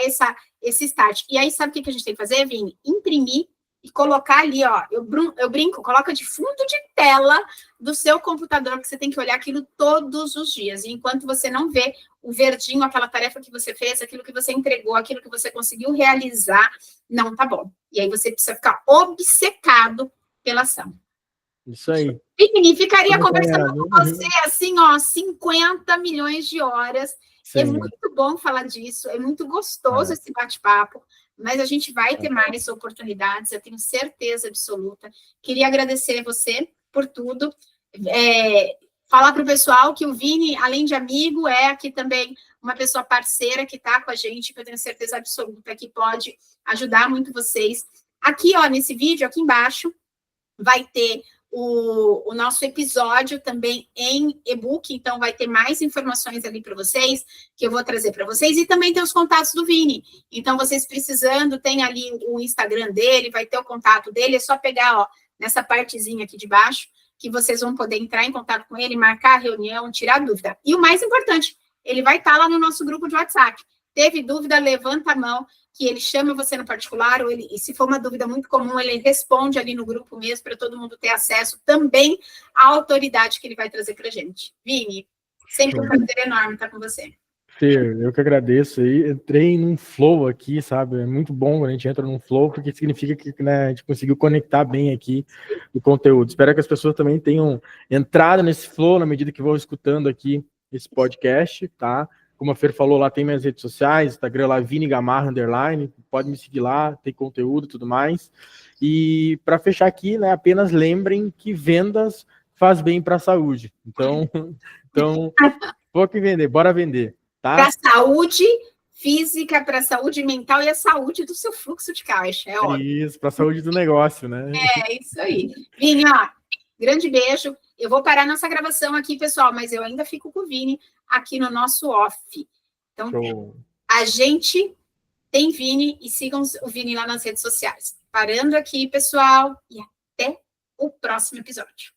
esse start. E aí, sabe o que a gente tem que fazer, Vini? Imprimir e colocar ali, ó, eu brinco, coloca de fundo de tela do seu computador, porque você tem que olhar aquilo todos os dias. E enquanto você não vê o verdinho, aquela tarefa que você fez, aquilo que você entregou, aquilo que você conseguiu realizar, não tá bom. E aí você precisa ficar obcecado pela ação. Isso aí. E ficaria conversando com você, assim, ó, 50 milhões de horas. Sim. É muito bom falar disso, é muito gostoso esse bate-papo, mas a gente vai ter mais oportunidades, eu tenho certeza absoluta. Queria agradecer você por tudo. Falar para o pessoal que o Vini, além de amigo, é aqui também uma pessoa parceira que está com a gente, que eu tenho certeza absoluta que pode ajudar muito vocês. Aqui, ó, nesse vídeo, aqui embaixo, vai ter o nosso episódio também em e-book, então vai ter mais informações ali para vocês, que eu vou trazer para vocês, e também tem os contatos do Vini. Então, vocês precisando, tem ali o Instagram dele, vai ter o contato dele, é só pegar, ó, nessa partezinha aqui de baixo, que vocês vão poder entrar em contato com ele, marcar a reunião, tirar dúvida. E o mais importante, ele vai estar lá no nosso grupo de WhatsApp. Teve dúvida, levanta a mão, que ele chama você no particular, ou e se for uma dúvida muito comum, ele responde ali no grupo mesmo, para todo mundo ter acesso também à autoridade que ele vai trazer para a gente. Vini, sempre um prazer enorme estar com você. Fer, eu que agradeço aí. Entrei num flow aqui, sabe? É muito bom quando a gente entra num flow, porque significa que, né, a gente conseguiu conectar bem aqui o conteúdo. Espero que as pessoas também tenham entrado nesse flow na medida que vão escutando aqui esse podcast, tá? Como a Fer falou, lá tem minhas redes sociais, Instagram lá, Vini Gamarra, _, pode me seguir lá, tem conteúdo e tudo mais. E para fechar aqui, né, apenas lembrem que vendas faz bem para a saúde. Então, vou que vender, bora vender. Tá? Para a saúde física, para a saúde mental e a saúde do seu fluxo de caixa, é óbvio. Isso, para a saúde do negócio, né? É, isso aí. Vini, ó, grande beijo. Eu vou parar nossa gravação aqui, pessoal, mas eu ainda fico com o Vini aqui no nosso off. Então, a gente tem Vini e sigam o Vini lá nas redes sociais. Parando aqui, pessoal, e até o próximo episódio.